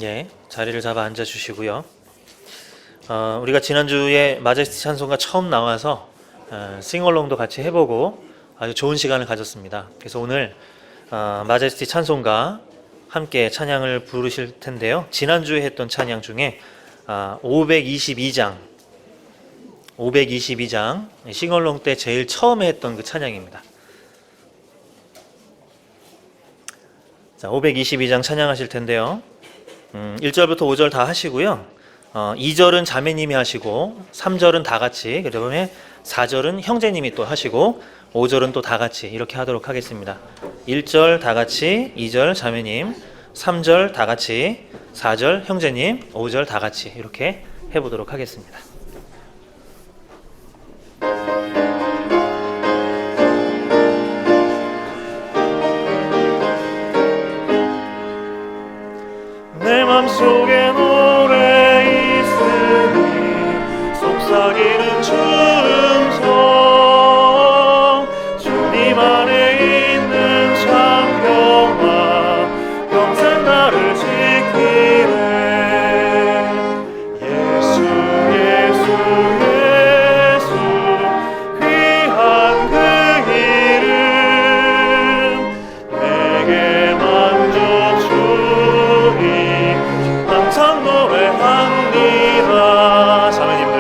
예, 자리를 잡아 앉아 주시고요. 우리가 지난주에 마제스티 찬송가 처음 나와서 싱얼롱도 같이 해보고 아주 좋은 시간을 가졌습니다. 그래서 오늘 마제스티 찬송가 함께 찬양을 부르실 텐데요. 지난주에 했던 찬양 중에 522장 싱얼롱 때 제일 처음에 했던 그 찬양입니다. 자, 522장 찬양하실 텐데요. 1절부터 5절 다 하시고요. 2절은 자매님이 하시고 3절은 다 같이, 그 다음에 4절은 형제님이 또 하시고 5절은 또 다 같이 이렇게 하도록 하겠습니다. 1절 다 같이, 2절 자매님, 3절 다 같이, 4절 형제님, 5절 다 같이 이렇게 해보도록 하겠습니다. 내 맘속에 노래 있으니 속삭이는 주음성, 주님 안에 있는 참 평화 평생 나를 지키네. 예수 예수 예수 귀한 그 이름 내게 만져 주니 항상 노래합니다. 자매님들,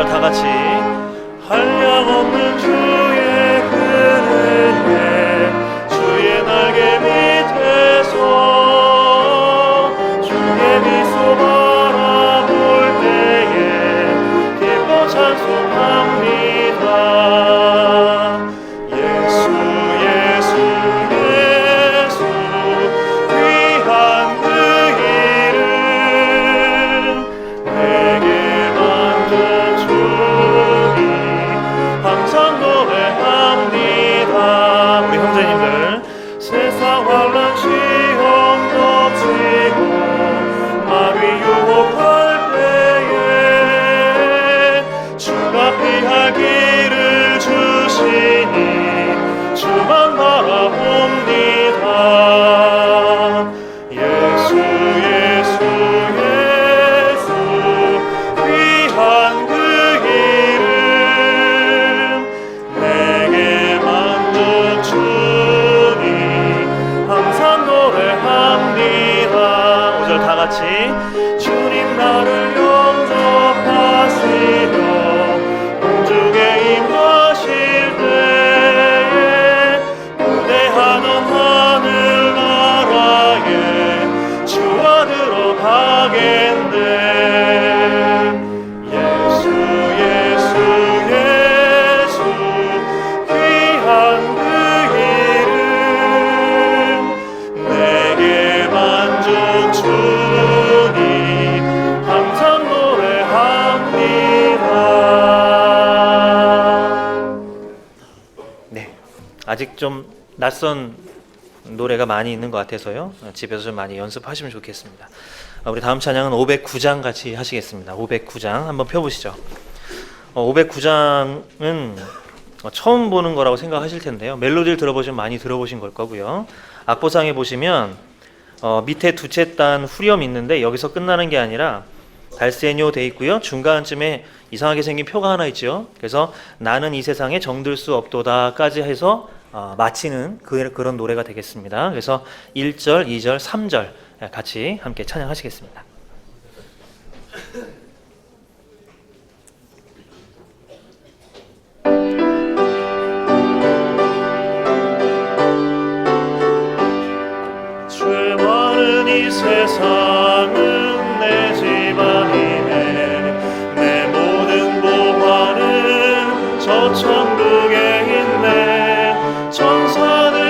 다 같이 한량없는 주의 그 은혜, 주의 날개 밑에서 주의 미소 바라볼 때에 기뻐 찬송합니다. 예수 예수 예수 귀한 그 이름 내게 만져 항상 노래합니다. 우리 형제님들, 세상 환란 시험 덮치고 마귀 유혹할 때에 주가 피할 길을 주시니 주만 바라봅니다. 예수 예수 예수 귀한 그 이름 내게 만져 주니 항상 노래합니다. 5절 다 같이 주님 나를 영접하시며 공중에 임하실 때에 무대하는 하늘나라에 주와 들어가겠네. 예수 예수 예수 귀한 그 이름 내게 만족 주니 항상 노래합니다. 네, 아직 좀 낯선 노래가 많이 있는 것 같아서요. 집에서 좀 많이 연습하시면 좋겠습니다. 우리 다음 찬양은 509장 같이 하시겠습니다. 509장 한번 펴보시죠. 509장은 처음 보는 거라고 생각하실 텐데요. 멜로디를 들어보시면 많이 들어보신 걸 거고요. 악보상에 보시면 밑에 두째 단 후렴 있는데 여기서 끝나는 게 아니라 달세뇨 돼 있고요. 중간쯤에 이상하게 생긴 표가 하나 있죠. 그래서 나는 이 세상에 정들 수 없도다까지 해서 마치는 그런 노래가 되겠습니다. 그래서 1절, 2절, 3절 같이 함께 찬양하시겠습니다. 죄 많은 이 세상은 내 집안이네. 내 모든 보화는 저 천국에 있네. 천사들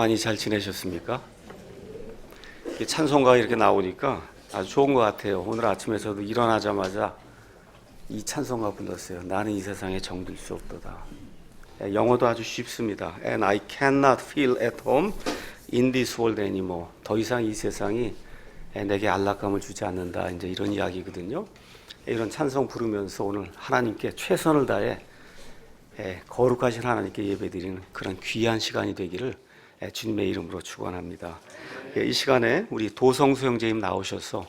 많이 잘 지내셨습니까? 찬송가가 이렇게 나오니까 아주 좋은 것 같아요. 오늘 아침에 저도 일어나자마자 이 찬송가 불렀어요. 나는 이 세상에 정들 수 없도다. 영어도 아주 쉽습니다. And I cannot feel at home in this world anymore. 더 이상 이 세상이 내게 안락감을 주지 않는다. 이제 이런 이야기거든요. 이런 찬송 부르면서 오늘 하나님께 최선을 다해 거룩하신 하나님께 예배드리는 그런 귀한 시간이 되기를 주님의 이름으로 축원합니다. 이 시간에 우리 도성수 형제님 나오셔서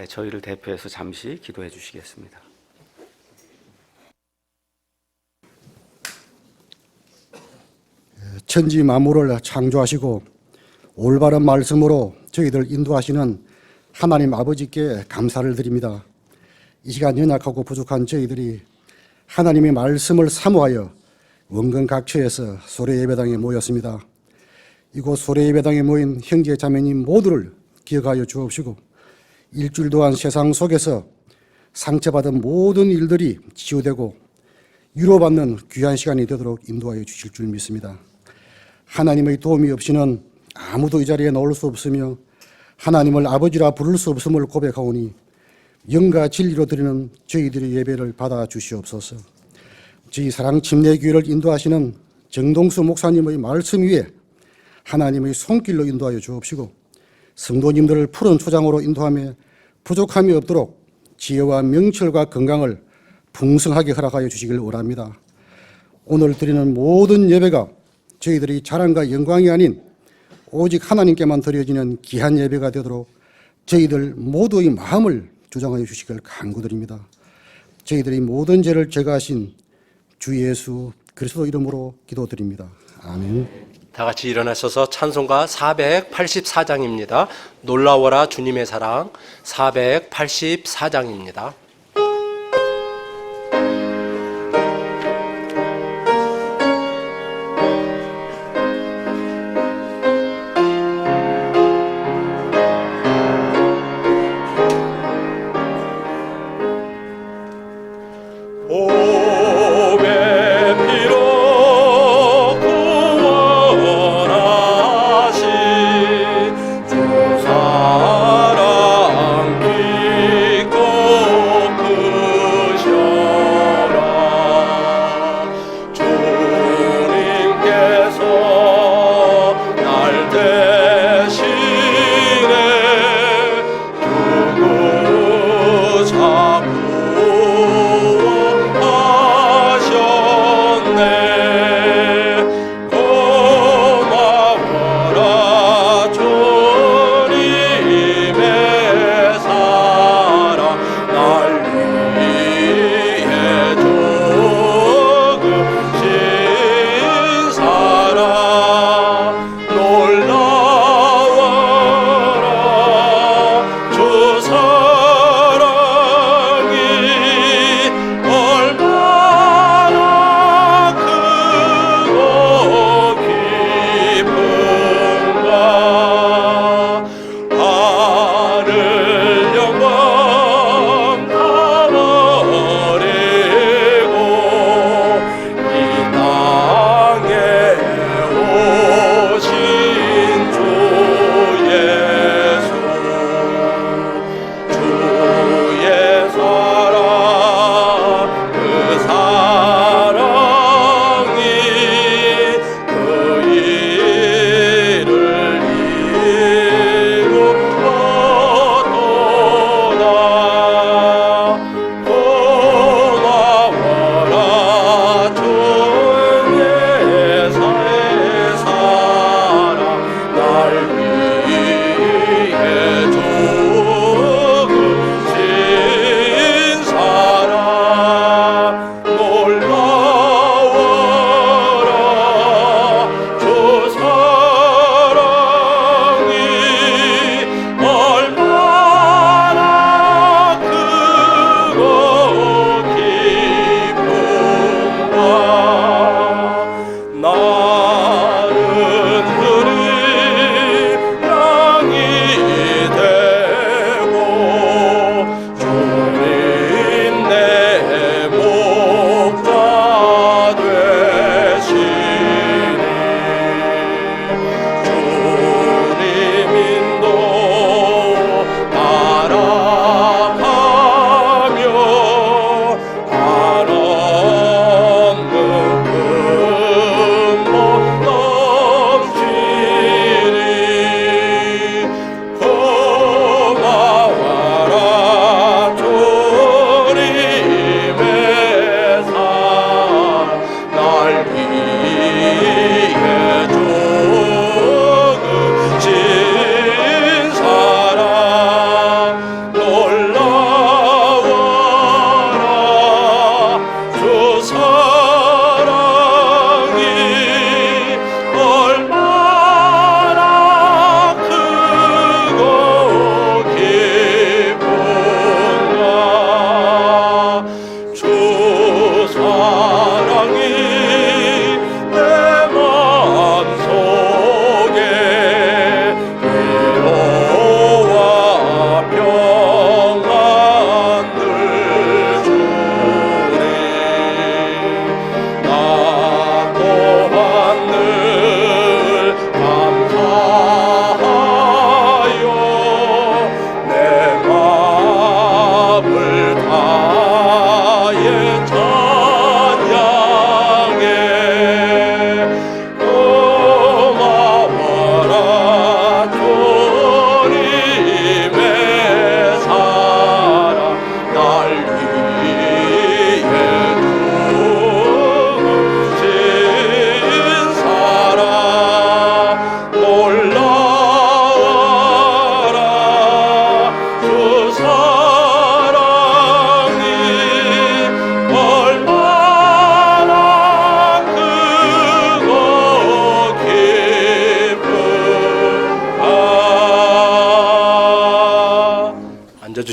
저희를 대표해서 잠시 기도해 주시겠습니다. 천지 만물을 창조하시고 올바른 말씀으로 저희들 인도하시는 하나님 아버지께 감사를 드립니다. 이 시간 연약하고 부족한 저희들이 하나님의 말씀을 사모하여 원근 각처에서 소래예배당에 모였습니다. 이곳 소래예배당에 모인 형제 자매님 모두를 기억하여 주옵시고 일주일 동안 세상 속에서 상처받은 모든 일들이 치유되고 위로받는 귀한 시간이 되도록 인도하여 주실 줄 믿습니다. 하나님의 도움이 없이는 아무도 이 자리에 나올 수 없으며 하나님을 아버지라 부를 수 없음을 고백하오니 영과 진리로 드리는 저희들의 예배를 받아 주시옵소서. 저희 사랑 침례교회를 인도하시는 정동수 목사님의 말씀 위에 하나님의 손길로 인도하여 주옵시고 성도님들을 푸른 초장으로 인도하며 부족함이 없도록 지혜와 명철과 건강을 풍성하게 허락하여 주시길 원합니다. 오늘 드리는 모든 예배가 저희들이 자랑과 영광이 아닌 오직 하나님께만 드려지는 귀한 예배가 되도록 저희들 모두의 마음을 주장하여 주시길 간구드립니다. 저희들이 모든 죄를 제거하신 주 예수 그리스도 이름으로 기도드립니다. 아멘. 다 같이 일어나셔서 찬송가 484장입니다. 놀라워라 주님의 사랑 484장입니다. 자꾸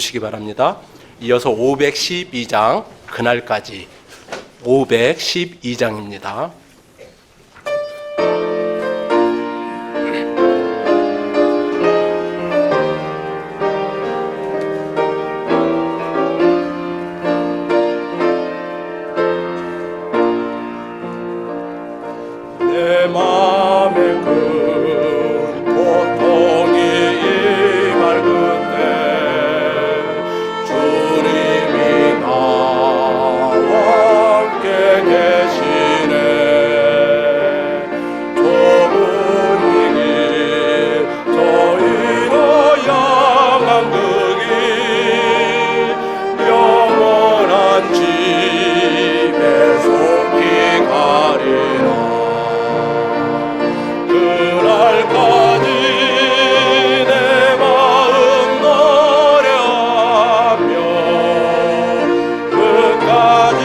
주시기 바랍니다. 이어서 512장 그날까지 512장입니다. 내 맘에 큰 고통이 임할 그때 주님이 나와 함께 계시네. 좁은 이 길 저희로 향한 그 길 영원한 집에 속히 가리라. 그날까지 내 마음 노래하며 끝까지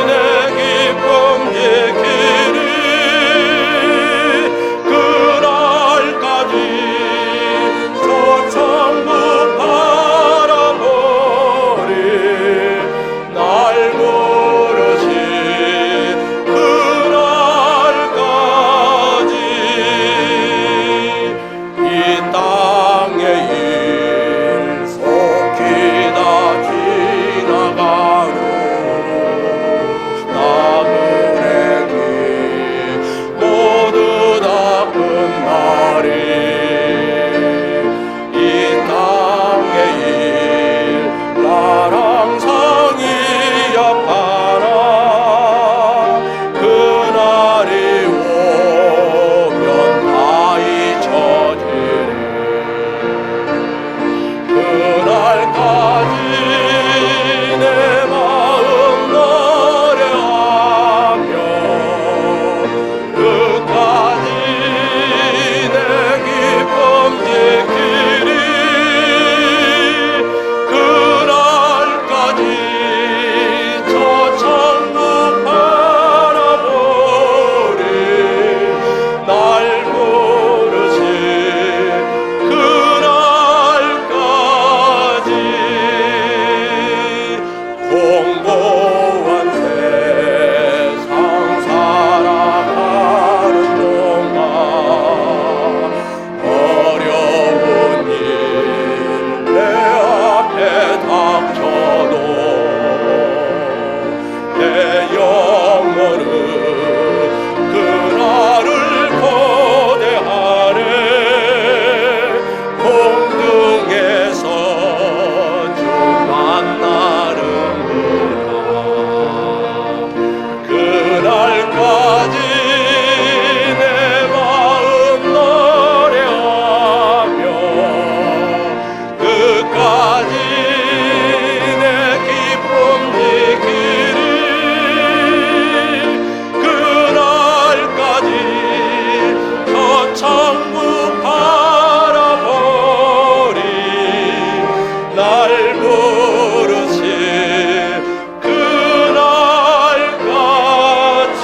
내 기쁨 지키리. 그날까지 저 천국 바라보리. 날 부르신 그날까지 이 땅의 일 속히 다 지나가고 나그네 길 모두 다 끝나리. 이 땅의 일 날 항상 이어하라. 그날이 오면 다 잊혀지리. 그날까지 내 마음 노래하며 끝까지 내 기쁨 지키리. 그날까지 저 천국 바라보리. 날 부르신 그날까지 공고한 세상 살아가는 동안 어려운 일 내 앞에 닥쳐도 내 영혼은 그날을 고대하네. 공중에서 주 만나는구나. 그날까지 내 마음 노래하며 끝까지 내 기쁨 지키리. 그날까지 저 천국 바라보리. 날 부르신 그날까지.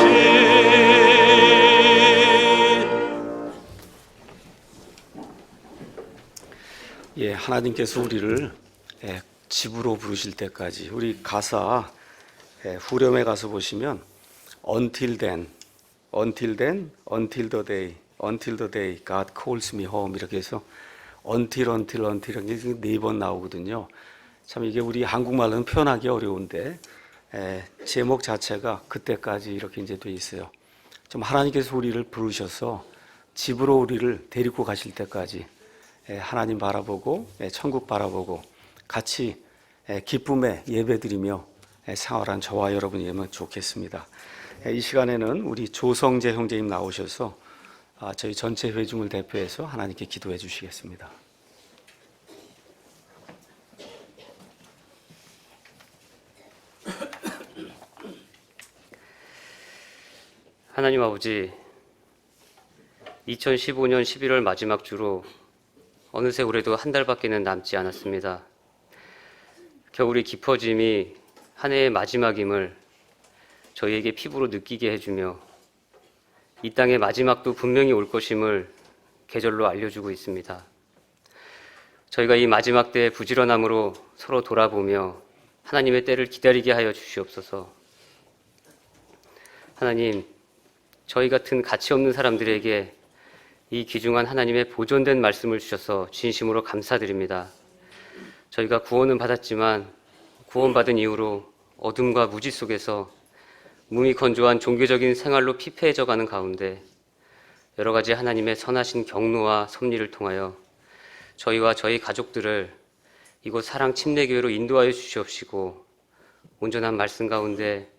예, 하나님께서 우리를 집으로 부르실 때까지 우리 가사 후렴에 가서 보시면 until then, until then, until the day, until the day God calls me home 이렇게 해서 until 이렇게 4번 나오거든요. 참 이게 우리 한국말로는 표현하기 어려운데 제목 자체가 그때까지 이렇게 이제 돼 있어요. 좀 하나님께서 우리를 부르셔서 집으로 우리를 데리고 가실 때까지 하나님 바라보고 천국 바라보고 같이 기쁨에 예배드리며 생활한 저와 여러분이면 좋겠습니다. 이 시간에는 우리 조성재 형제님 나오셔서 저희 전체 회중을 대표해서 하나님께 기도해 주시겠습니다. 하나님 아버지, 2015년 11월 마지막 주로 어느새 올해도 한 달밖에는 남지 않았습니다. 겨울이 깊어짐이 한 해의 마지막임을 저희에게 피부로 느끼게 해주며 이 땅의 마지막도 분명히 올 것임을 계절로 알려주고 있습니다. 저희가 이 마지막 때의 부지런함으로 서로 돌아보며 하나님의 때를 기다리게 하여 주시옵소서. 하나님, 저희 같은 가치 없는 사람들에게 이 귀중한 하나님의 보존된 말씀을 주셔서 진심으로 감사드립니다. 저희가 구원은 받았지만 구원받은 이후로 어둠과 무지 속에서 몸이 건조한 종교적인 생활로 피폐해져 가는 가운데 여러 가지 하나님의 선하신 경로와 섭리를 통하여 저희와 저희 가족들을 이곳 사랑 침례교회로 인도하여 주시옵시고 온전한 말씀 가운데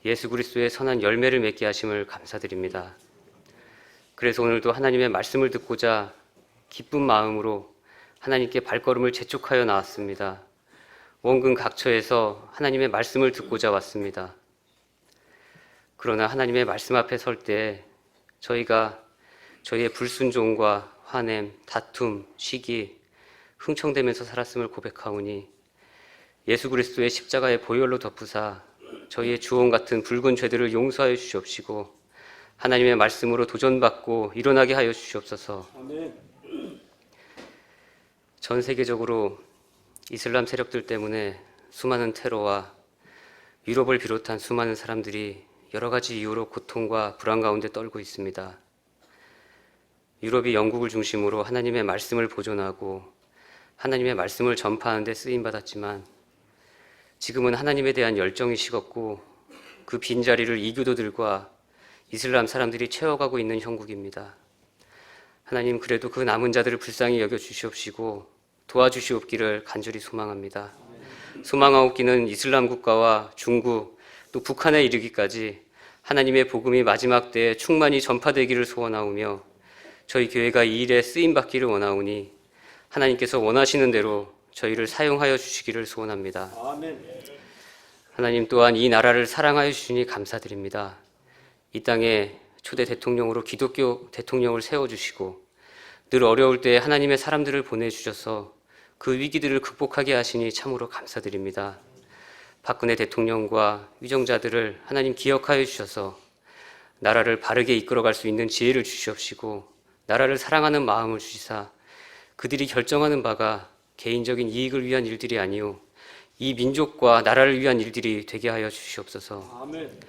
예수 그리스도의 선한 열매를 맺게 하심을 감사드립니다. 그래서 오늘도 하나님의 말씀을 듣고자 기쁜 마음으로 하나님께 발걸음을 재촉하여 나왔습니다. 원근 각처에서 하나님의 말씀을 듣고자 왔습니다. 그러나 하나님의 말씀 앞에 설 때 저희가 저희의 불순종과 화냄, 다툼, 시기, 흥청대면서 살았음을 고백하오니 예수 그리스도의 십자가의 보혈로 덮으사 저희의 주홍 같은 붉은 죄들을 용서하여 주시옵시고 하나님의 말씀으로 도전받고 일어나게 하여 주시옵소서. 전 세계적으로 이슬람 세력들 때문에 수많은 테러와 유럽을 비롯한 수많은 사람들이 여러 가지 이유로 고통과 불안 가운데 떨고 있습니다. 유럽이 영국을 중심으로 하나님의 말씀을 보존하고 하나님의 말씀을 전파하는 데 쓰임받았지만 지금은 하나님에 대한 열정이 식었고 그 빈자리를 이교도들과 이슬람 사람들이 채워가고 있는 형국입니다. 하나님, 그래도 그 남은 자들을 불쌍히 여겨 주시옵시고 도와주시옵기를 간절히 소망합니다. 소망하옵기는 이슬람 국가와 중국 또 북한에 이르기까지 하나님의 복음이 마지막 때에 충만히 전파되기를 소원하오며 저희 교회가 이 일에 쓰임받기를 원하오니 하나님께서 원하시는 대로 저희를 사용하여 주시기를 소원합니다. 하나님 또한 이 나라를 사랑하여 주시니 감사드립니다. 이 땅에 초대 대통령으로 기독교 대통령을 세워주시고 늘 어려울 때 하나님의 사람들을 보내주셔서 그 위기들을 극복하게 하시니 참으로 감사드립니다. 박근혜 대통령과 위정자들을 하나님 기억하여 주셔서 나라를 바르게 이끌어갈 수 있는 지혜를 주시옵시고 나라를 사랑하는 마음을 주시사 그들이 결정하는 바가 개인적인 이익을 위한 일들이 아니오 이 민족과 나라를 위한 일들이 되게 하여 주시옵소서. 아멘.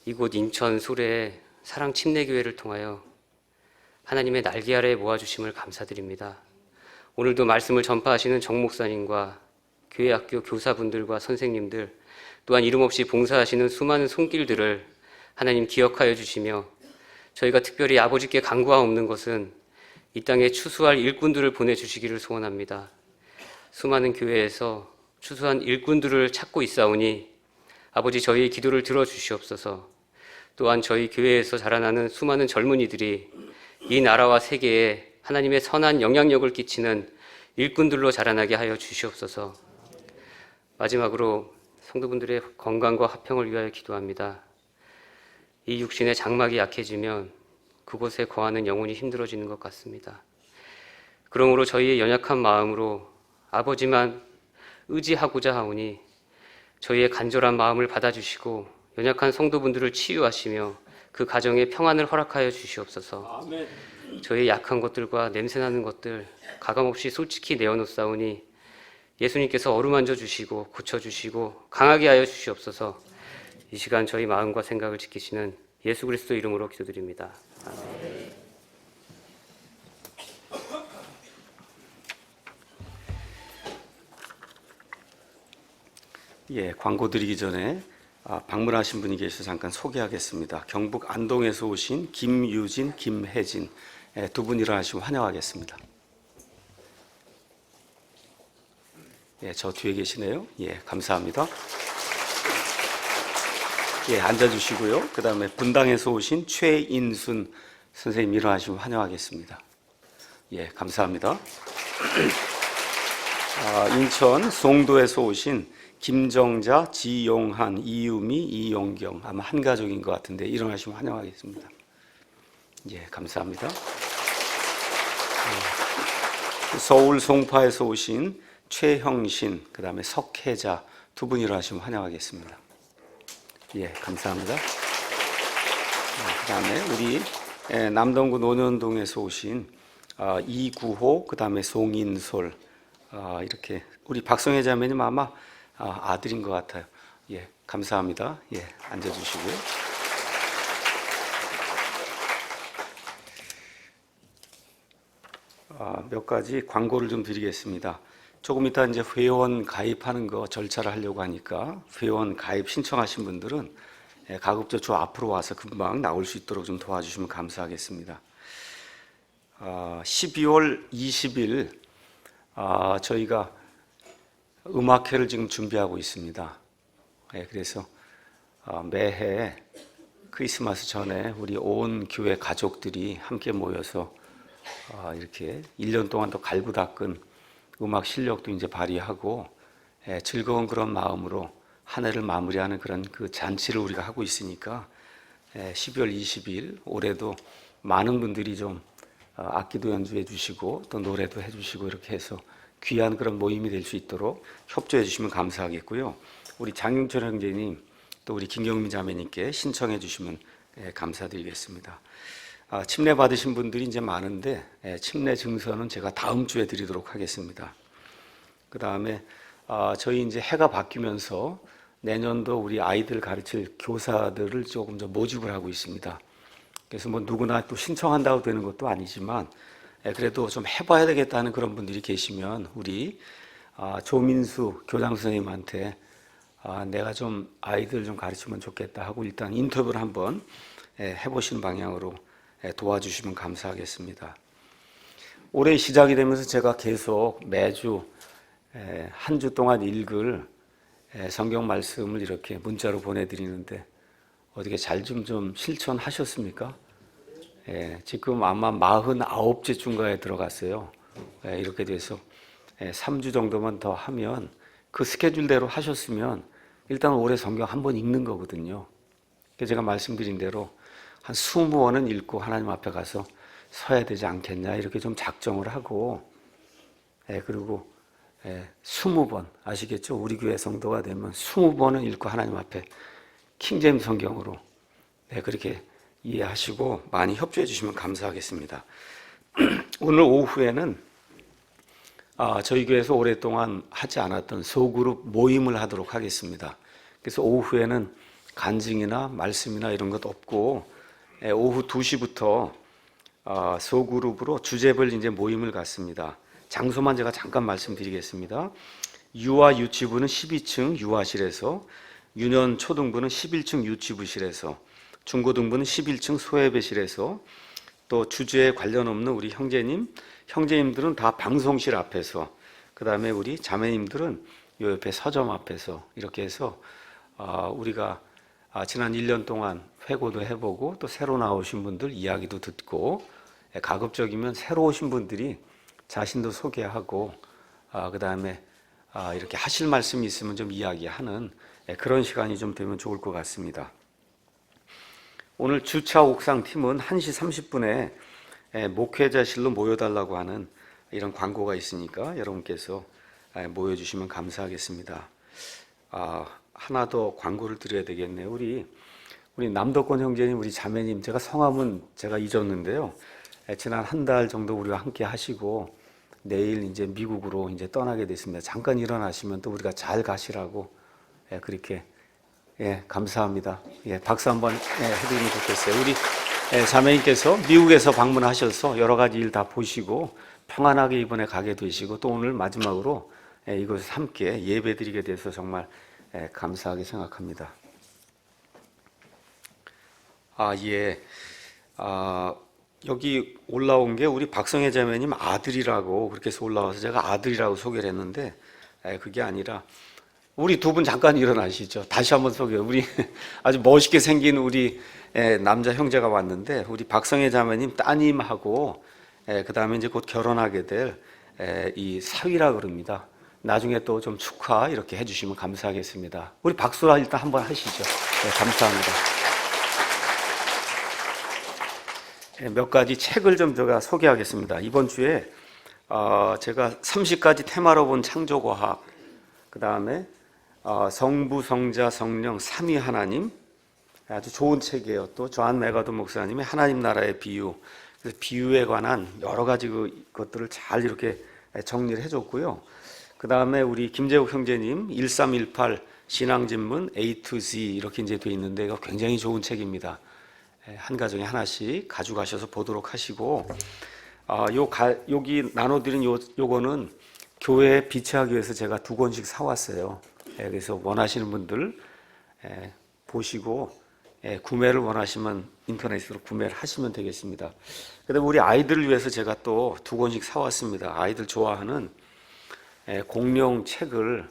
이곳 인천 소래의 사랑 침례교회를 통하여 하나님의 날개 아래에 모아주심을 감사드립니다. 오늘도 말씀을 전파하시는 정 목사님과 교회 학교 교사분들과 선생님들 또한 이름 없이 봉사하시는 수많은 손길들을 하나님 기억하여 주시며 저희가 특별히 아버지께 간구하옵는 것은 이 땅에 추수할 일꾼들을 보내주시기를 소원합니다. 수많은 교회에서 추수한 일꾼들을 찾고 있사오니 아버지 저희의 기도를 들어주시옵소서. 또한 저희 교회에서 자라나는 수많은 젊은이들이 이 나라와 세계에 하나님의 선한 영향력을 끼치는 일꾼들로 자라나게 하여 주시옵소서. 마지막으로 성도분들의 건강과 화평을 위하여 기도합니다. 이 육신의 장막이 약해지면 그곳에 거하는 영혼이 힘들어지는 것 같습니다. 그러므로 저희의 연약한 마음으로 아버지만 의지하고자 하오니 저희의 간절한 마음을 받아주시고 연약한 성도분들을 치유하시며 그 가정에 평안을 허락하여 주시옵소서. 아멘. 저희의 약한 것들과 냄새나는 것들 가감없이 솔직히 내어놓사오니 예수님께서 어루만져 주시고 고쳐주시고 강하게 하여 주시옵소서. 이 시간 저희 마음과 생각을 지키시는 예수 그리스도 이름으로 기도드립니다. 아멘. 예, 광고 드리기 전에 방문하신 분이 계셔서 잠깐 소개하겠습니다. 경북 안동에서 오신 김유진, 김혜진 두 분 일어나시고 환영하겠습니다. 예, 저 뒤에 계시네요. 예, 감사합니다. 예, 앉아주시고요. 그 다음에 분당에서 오신 최인순 선생님 일어나시고 환영하겠습니다. 예, 감사합니다. 인천 송도에서 오신 김정자, 지용한, 이유미, 이용경 아마 한 가족인 것 같은데 일어나시면 환영하겠습니다. 예, 감사합니다. 서울 송파에서 오신 최형신, 그 다음에 석혜자 두 분 일어나시면 환영하겠습니다. 예, 감사합니다. 그 다음에 우리 남동구 논현동에서 오신 이구호, 그 다음에 송인솔 이렇게 우리 박성혜 자매님 아마 아들인 것 같아요. 예, 감사합니다. 예, 앉아주시고요. 몇 가지 광고를 좀 드리겠습니다. 조금 이따 이제 회원 가입하는 거 절차를 하려고 하니까 회원 가입 신청하신 분들은 가급적 저 앞으로 와서 금방 나올 수 있도록 좀 도와주시면 감사하겠습니다. 12월 20일 저희가 음악회를 지금 준비하고 있습니다. 그래서 매해 크리스마스 전에 우리 온 교회 가족들이 함께 모여서 이렇게 1년 동안 또 갈고 닦은 음악 실력도 이제 발휘하고 즐거운 그런 마음으로 한 해를 마무리하는 그런 그 잔치를 우리가 하고 있으니까 12월 20일 올해도 많은 분들이 좀 악기도 연주해 주시고 또 노래도 해 주시고 이렇게 해서 귀한 그런 모임이 될 수 있도록 협조해 주시면 감사하겠고요. 우리 장윤철 형제님 또 우리 김경민 자매님께 신청해 주시면 감사드리겠습니다. 침례 받으신 분들이 이제 많은데 침례 증서는 제가 다음 주에 드리도록 하겠습니다. 그 다음에 저희 이제 해가 바뀌면서 내년도 우리 아이들 가르칠 교사들을 조금 더 모집을 하고 있습니다. 그래서 뭐 누구나 또 신청한다고 되는 것도 아니지만 그래도 좀 해봐야 되겠다는 그런 분들이 계시면 우리 조민수 교장 선생님한테 내가 좀 아이들 좀 가르치면 좋겠다 하고 일단 인터뷰를 한번 해보시는 방향으로 도와주시면 감사하겠습니다. 올해 시작이 되면서 제가 계속 매주 한 주 동안 읽을 성경 말씀을 이렇게 문자로 보내드리는데 어떻게 잘 좀 실천하셨습니까? 지금 아마 49제쯤가에 들어갔어요. 이렇게 돼서 3주 정도만 더 하면 그 스케줄대로 하셨으면 일단 올해 성경 한 번 읽는 거거든요. 제가 말씀드린 대로 한 20권은 읽고 하나님 앞에 가서 서야 되지 않겠냐 이렇게 좀 작정을 하고 그리고 20번 아시겠죠? 우리 교회 성도가 되면 20번은 읽고 하나님 앞에 킹제임스 성경으로 그렇게 이해하시고 많이 협조해 주시면 감사하겠습니다. 오늘 오후에는 저희 교회에서 오랫동안 하지 않았던 소그룹 모임을 하도록 하겠습니다. 그래서 오후에는 간증이나 말씀이나 이런 것 없고 오후 2시부터 소그룹으로 주제별 이제 모임을 갖습니다. 장소만 제가 잠깐 말씀드리겠습니다. 유아 유치부는 12층 유아실에서, 유년 초등부는 11층 유치부실에서, 중고등부는 11층 소예배실에서, 또 주제에 관련 없는 우리 형제님들은 다 방송실 앞에서, 그 다음에 우리 자매님들은 요 옆에 서점 앞에서 이렇게 해서 우리가 지난 1년 동안 회고도 해보고 또 새로 나오신 분들 이야기도 듣고 가급적이면 새로 오신 분들이 자신도 소개하고 그 다음에 이렇게 하실 말씀이 있으면 좀 이야기하는 그런 시간이 좀 되면 좋을 것 같습니다. 오늘 주차 옥상 팀은 1시 30분에 목회자실로 모여달라고 하는 이런 광고가 있으니까 여러분께서 모여주시면 감사하겠습니다. 하나 더 광고를 드려야 되겠네요. 우리 남덕권 형제님, 우리 자매님, 제가 성함은 제가 잊었는데요. 지난 한 달 정도 우리가 함께 하시고 내일 이제 미국으로 이제 떠나게 됐습니다. 잠깐 일어나시면 또 우리가 잘 가시라고 그렇게 감사합니다. 박수 한번 해드리면 좋겠어요. 우리 자매님께서 미국에서 방문하셔서 여러 가지 일 다 보시고 평안하게 이번에 가게 되시고 또 오늘 마지막으로 이곳에서 함께 예배드리게 돼서 정말 감사하게 생각합니다. 여기 올라온 게 우리 박성혜 자매님 아들이라고 그렇게 해서 올라와서 제가 아들이라고 소개를 했는데 그게 아니라 우리 두 분 잠깐 일어나시죠. 다시 한번 소개해요. 우리 아주 멋있게 생긴 우리 남자 형제가 왔는데 우리 박성혜 자매님 따님하고 그 다음에 이제 곧 결혼하게 될 이 사위라 그럽니다. 나중에 또 좀 축하 이렇게 해주시면 감사하겠습니다. 우리 박수라 일단 한번 하시죠. 감사합니다. 몇 가지 책을 좀 제가 소개하겠습니다. 이번 주에 제가 30가지 테마로 본 창조과학, 그 다음에 성부, 성자, 성령, 삼위 하나님, 아주 좋은 책이에요. 또 조한 메가도 목사님의 하나님 나라의 비유, 그래서 비유에 관한 여러 가지 것들을 잘 이렇게 정리를 해줬고요. 그 다음에 우리 김재욱 형제님 1318 신앙진문 A to Z 이렇게 이제 돼 있는데 이거 굉장히 좋은 책입니다. 한 가정에 하나씩 가져가셔서 보도록 하시고, 여기 나눠드린 요거는 교회에 비치하기 위해서 제가 2권씩 사왔어요. 그래서 원하시는 분들 보시고 구매를 원하시면 인터넷으로 구매를 하시면 되겠습니다. 그다음에 우리 아이들을 위해서 제가 또 2권씩 사왔습니다. 아이들 좋아하는 공룡 책을,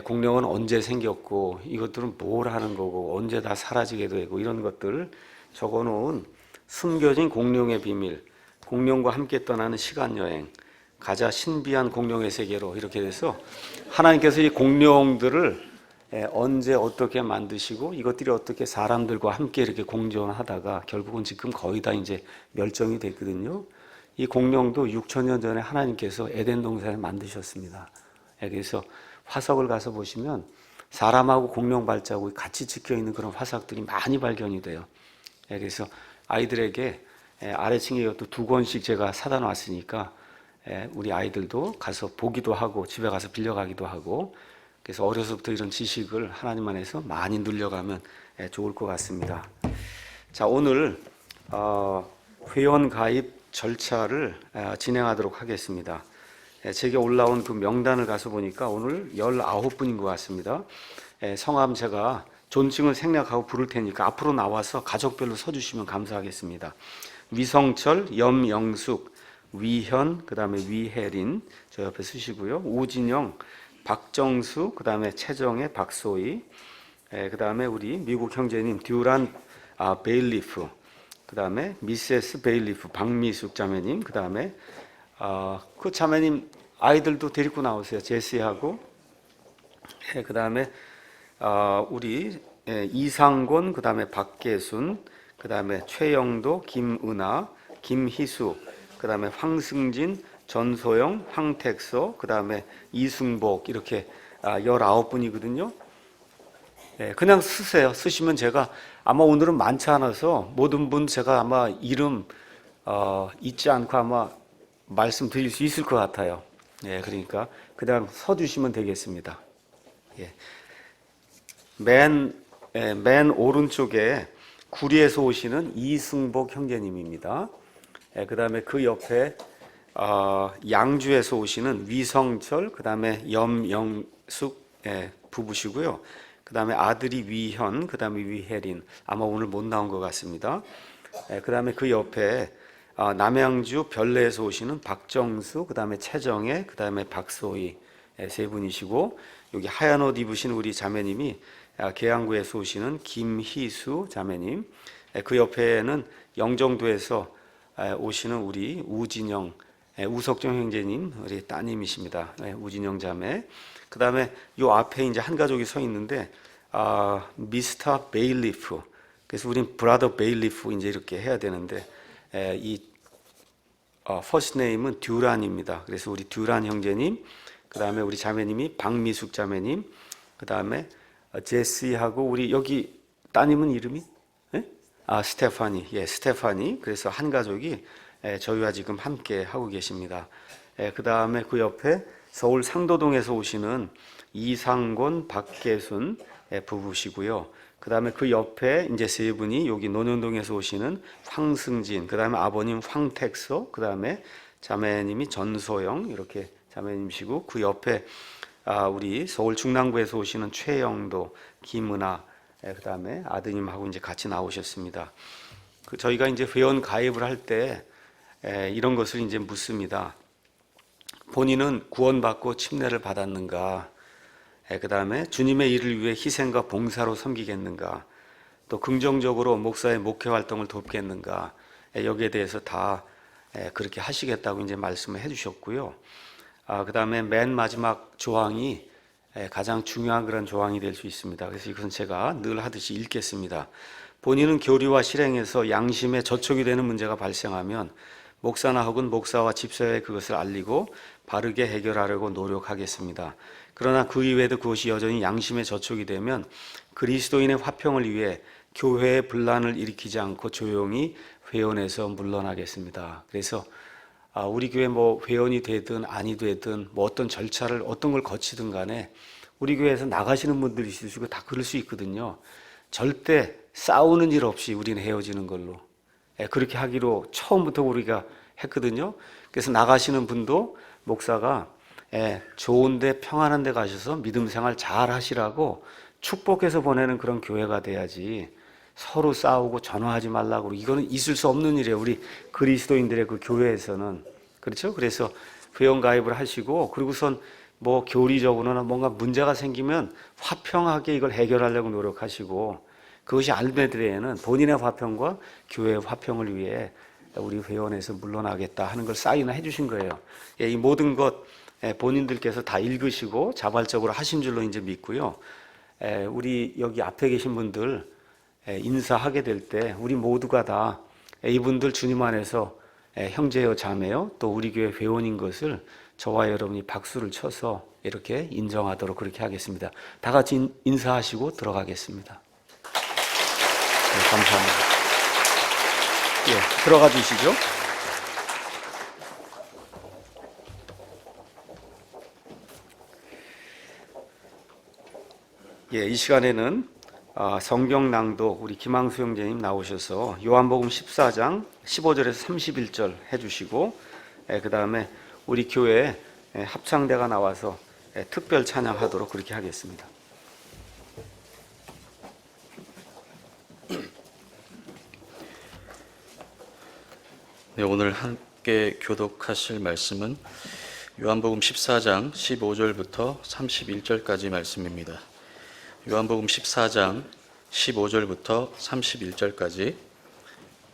공룡은 언제 생겼고 이것들은 뭘 하는 거고 언제 다 사라지게 되고 이런 것들 적어놓은 숨겨진 공룡의 비밀, 공룡과 함께 떠나는 시간여행, 가자 신비한 공룡의 세계로 이렇게 돼서 하나님께서 이 공룡들을 언제 어떻게 만드시고 이것들이 어떻게 사람들과 함께 이렇게 공존하다가 결국은 지금 거의 다 이제 멸종이 됐거든요. 이 공룡도 6,000년 전에 하나님께서 에덴 동산에 만드셨습니다. 그래서 화석을 가서 보시면 사람하고 공룡 발자국이 같이 찍혀 있는 그런 화석들이 많이 발견이 돼요. 그래서 아이들에게 아래층에 이것도 2권씩 제가 사다 놨으니까 우리 아이들도 가서 보기도 하고 집에 가서 빌려가기도 하고, 그래서 어려서부터 이런 지식을 하나님 안에서 많이 늘려가면 좋을 것 같습니다. 자, 오늘 회원 가입 절차를 진행하도록 하겠습니다. 제게 올라온 그 명단을 가서 보니까 오늘 19분인 것 같습니다. 성함 제가 존칭을 생략하고 부를 테니까 앞으로 나와서 가족별로 서주시면 감사하겠습니다. 위성철, 염영숙, 위현, 그 다음에 위혜린 저 옆에 쓰시고요. 우진영, 박정수, 그 다음에 최정혜, 박소희, 그 다음에 우리 미국 형제님 듀란 베일리프, 그 다음에 미세스 베일리프 박미숙 자매님, 그 다음에 그 자매님 아이들도 데리고 나오세요. 제시하고, 그 다음에 우리 이상곤, 그 다음에 박계순, 그 다음에 최영도, 김은아, 김희수, 그 다음에 황승진, 전소영, 황택서, 그 다음에 이승복, 이렇게 19분이거든요. 그냥 쓰세요. 쓰시면 제가 아마 오늘은 많지 않아서 모든 분 제가 아마 이름 잊지 않고 아마 말씀드릴 수 있을 것 같아요. 그러니까 그냥 서주시면 되겠습니다. 맨 오른쪽에 구리에서 오시는 이승복 형제님입니다. 그 다음에 그 옆에 양주에서 오시는 위성철, 그 다음에 염영숙 부부시고요. 그 다음에 아들이 위현, 그 다음에 위혜린, 아마 오늘 못 나온 것 같습니다. 그 다음에 그 옆에 남양주 별내에서 오시는 박정수, 그 다음에 최정혜, 그 다음에 박소희, 세 분이시고, 여기 하얀 옷 입으신 우리 자매님이 계양구에서 오시는 김희수 자매님, 그 옆에는 영종도에서 오시는 우리 우진영, 우석정 형제님, 우리 따님이십니다. 우진영 자매. 그 다음에 요 앞에 이제 한 가족이 서 있는데, 미스터 베일리프. 그래서 우린 브라더 베일리프 이제 이렇게 해야 되는데, 이 퍼스트 네임은 듀란입니다. 그래서 우리 듀란 형제님, 그 다음에 우리 자매님이 박미숙 자매님, 그 다음에 제시하고 우리 여기 따님은 이름이? 스테파니. 스테파니. 그래서 한 가족이 저희와 지금 함께 하고 계십니다. 그 다음에 그 옆에 서울 상도동에서 오시는 이상곤, 박계순 부부시고요. 그 다음에 그 옆에 이제 세 분이 여기 논현동에서 오시는 황승진, 그 다음에 아버님 황택서, 그 다음에 자매님이 전소영, 이렇게 자매님이시고, 그 옆에 우리 서울 중랑구에서 오시는 최영도, 김은아, 그 다음에 아드님하고 이제 같이 나오셨습니다. 저희가 이제 회원 가입을 할 때 이런 것을 이제 묻습니다. 본인은 구원받고 침례를 받았는가? 그 다음에 주님의 일을 위해 희생과 봉사로 섬기겠는가? 또 긍정적으로 목사의 목회 활동을 돕겠는가? 여기에 대해서 다 그렇게 하시겠다고 이제 말씀을 해주셨고요. 그 다음에 맨 마지막 조항이 가장 중요한 그런 조항이 될 수 있습니다. 그래서 이것은 제가 늘 하듯이 읽겠습니다. 본인은 교리와 실행에서 양심에 저촉이 되는 문제가 발생하면 목사나 혹은 목사와 집사에 그것을 알리고 바르게 해결하려고 노력하겠습니다. 그러나 그 이외에도 그것이 여전히 양심에 저촉이 되면 그리스도인의 화평을 위해 교회의 분란을 일으키지 않고 조용히 회원에서 물러나겠습니다. 그래서 우리 교회 뭐 회원이 되든 아니 되든 뭐 어떤 절차를 어떤 걸 거치든 간에 우리 교회에서 나가시는 분들이 있으시고 다 그럴 수 있거든요. 절대 싸우는 일 없이 우리는 헤어지는 걸로 그렇게 하기로 처음부터 우리가 했거든요. 그래서 나가시는 분도 목사가 좋은데 평안한 데 가셔서 믿음 생활 잘 하시라고 축복해서 보내는 그런 교회가 돼야지 서로 싸우고 전화하지 말라고 이거는 있을 수 없는 일이에요. 우리 그리스도인들의 그 교회에서는. 그렇죠? 그래서 회원 가입을 하시고 그리고선 뭐 교리적으로는 뭔가 문제가 생기면 화평하게 이걸 해결하려고 노력하시고 그것이 안 되더라도 본인의 화평과 교회의 화평을 위해 우리 회원에서 물러나겠다 하는 걸 사인을 해주신 거예요. 이 모든 것 본인들께서 다 읽으시고 자발적으로 하신 줄로 이제 믿고요. 우리 여기 앞에 계신 분들 인사하게 될 때 우리 모두가 다 이분들 주님 안에서 형제요 자매요 또 우리 교회 회원인 것을 저와 여러분이 박수를 쳐서 이렇게 인정하도록 그렇게 하겠습니다. 다 같이 인사하시고 들어가겠습니다. 네, 감사합니다. 들어가 주시죠. 이 시간에는 성경 낭독 우리 김항수 형제님 나오셔서 요한복음 14장 15절에서 31절 해주시고 그 다음에 우리 교회 합창대가 나와서 특별 찬양하도록 그렇게 하겠습니다. 네, 오늘 함께 교독하실 말씀은 요한복음 14장 15절부터 31절까지 말씀입니다. 요한복음 14장 15절부터 31절까지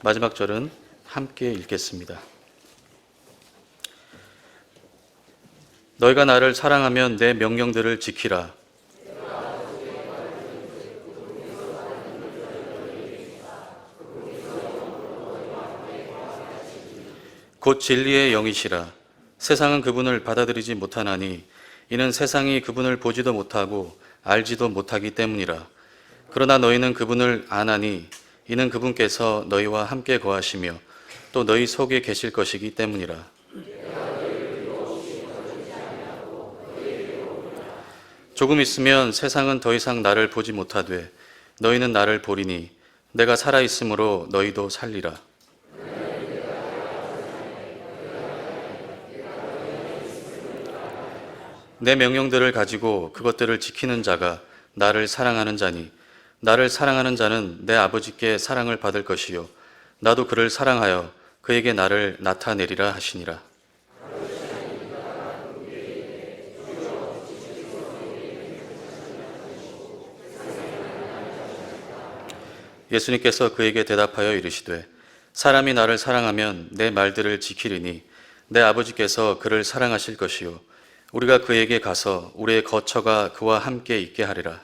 마지막 절은 함께 읽겠습니다. 너희가 나를 사랑하면 내 명령들을 지키라. 곧 진리의 영이시라. 세상은 그분을 받아들이지 못하나니 이는 세상이 그분을 보지도 못하고 알지도 못하기 때문이라. 그러나 너희는 그분을 아나니 이는 그분께서 너희와 함께 거하시며 또 너희 속에 계실 것이기 때문이라. 조금 있으면 세상은 더 이상 나를 보지 못하되 너희는 나를 보리니 내가 살아있으므로 너희도 살리라. 내 명령들을 가지고 그것들을 지키는 자가 나를 사랑하는 자니 나를 사랑하는 자는 내 아버지께 사랑을 받을 것이요 나도 그를 사랑하여 그에게 나를 나타내리라 하시니라. 예수님께서 그에게 대답하여 이르시되 사람이 나를 사랑하면 내 말들을 지키리니 내 아버지께서 그를 사랑하실 것이요 우리가 그에게 가서 우리의 거처가 그와 함께 있게 하리라.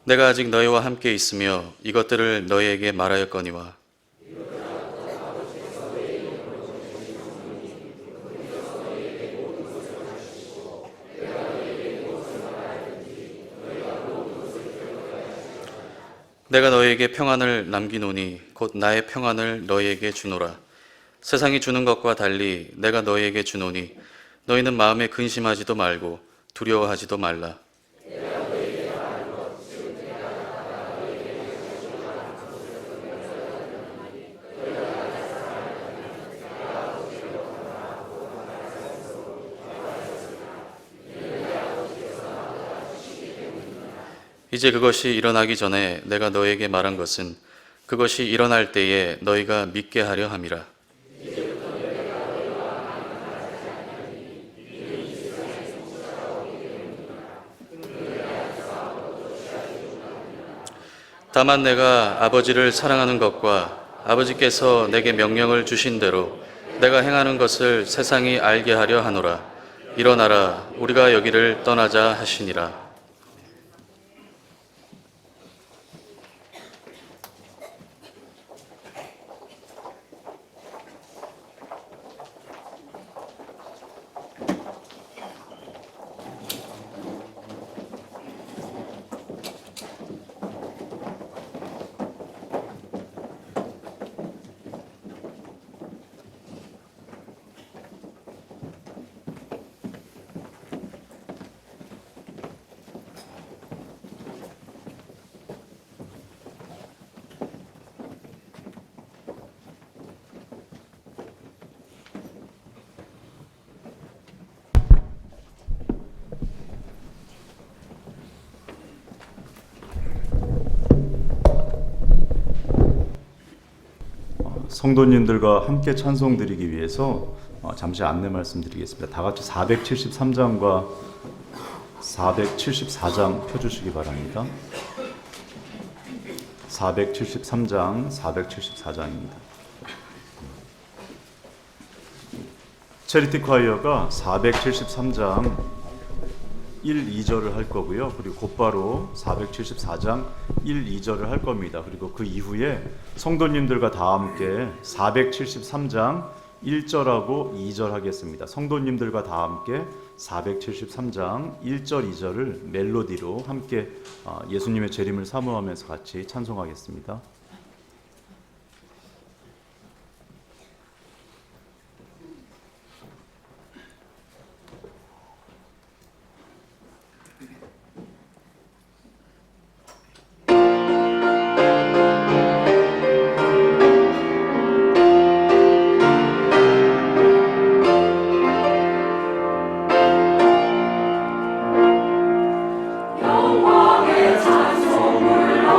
내가 아직 너희와 함께 있으며 이것들을 너희에게 말하였거니와 내가 너희에게 평안을 남기노니 곧 나의 평안을 너희에게 주노라. 세상이 주는 것과 달리 내가 너희에게 주노니 너희는 마음에 근심하지도 말고 두려워하지도 말라. 이제 그것이 일어나기 전에 내가 너에게 말한 것은 그것이 일어날 때에 너희가 믿게 하려 함이라. 다만 내가 아버지를 사랑하는 것과 아버지께서 내게 명령을 주신 대로 내가 행하는 것을 세상이 알게 하려 하노라. 일어나라, 우리가 여기를 떠나자 하시니라. 성도님들과 함께 찬송 드리기 위해서 잠시 안내 말씀드리겠습니다. 다 같이 473장과 474장 펴주시기 바랍니다. 473장, 474장입니다. 체리티 콰이어가 473장 1, 2절을 할 거고요. 그리고 곧바로 474장 1, 2절을 할 겁니다. 그리고 그 이후에 성도님들과 다 함께 473장 1절하고 2절 하겠습니다. 성도님들과 다 함께 473장 1절, 2절을 멜로디로 함께 예수님의 재림을 사모하면서 같이 찬송하겠습니다. 영광의 찬송 불러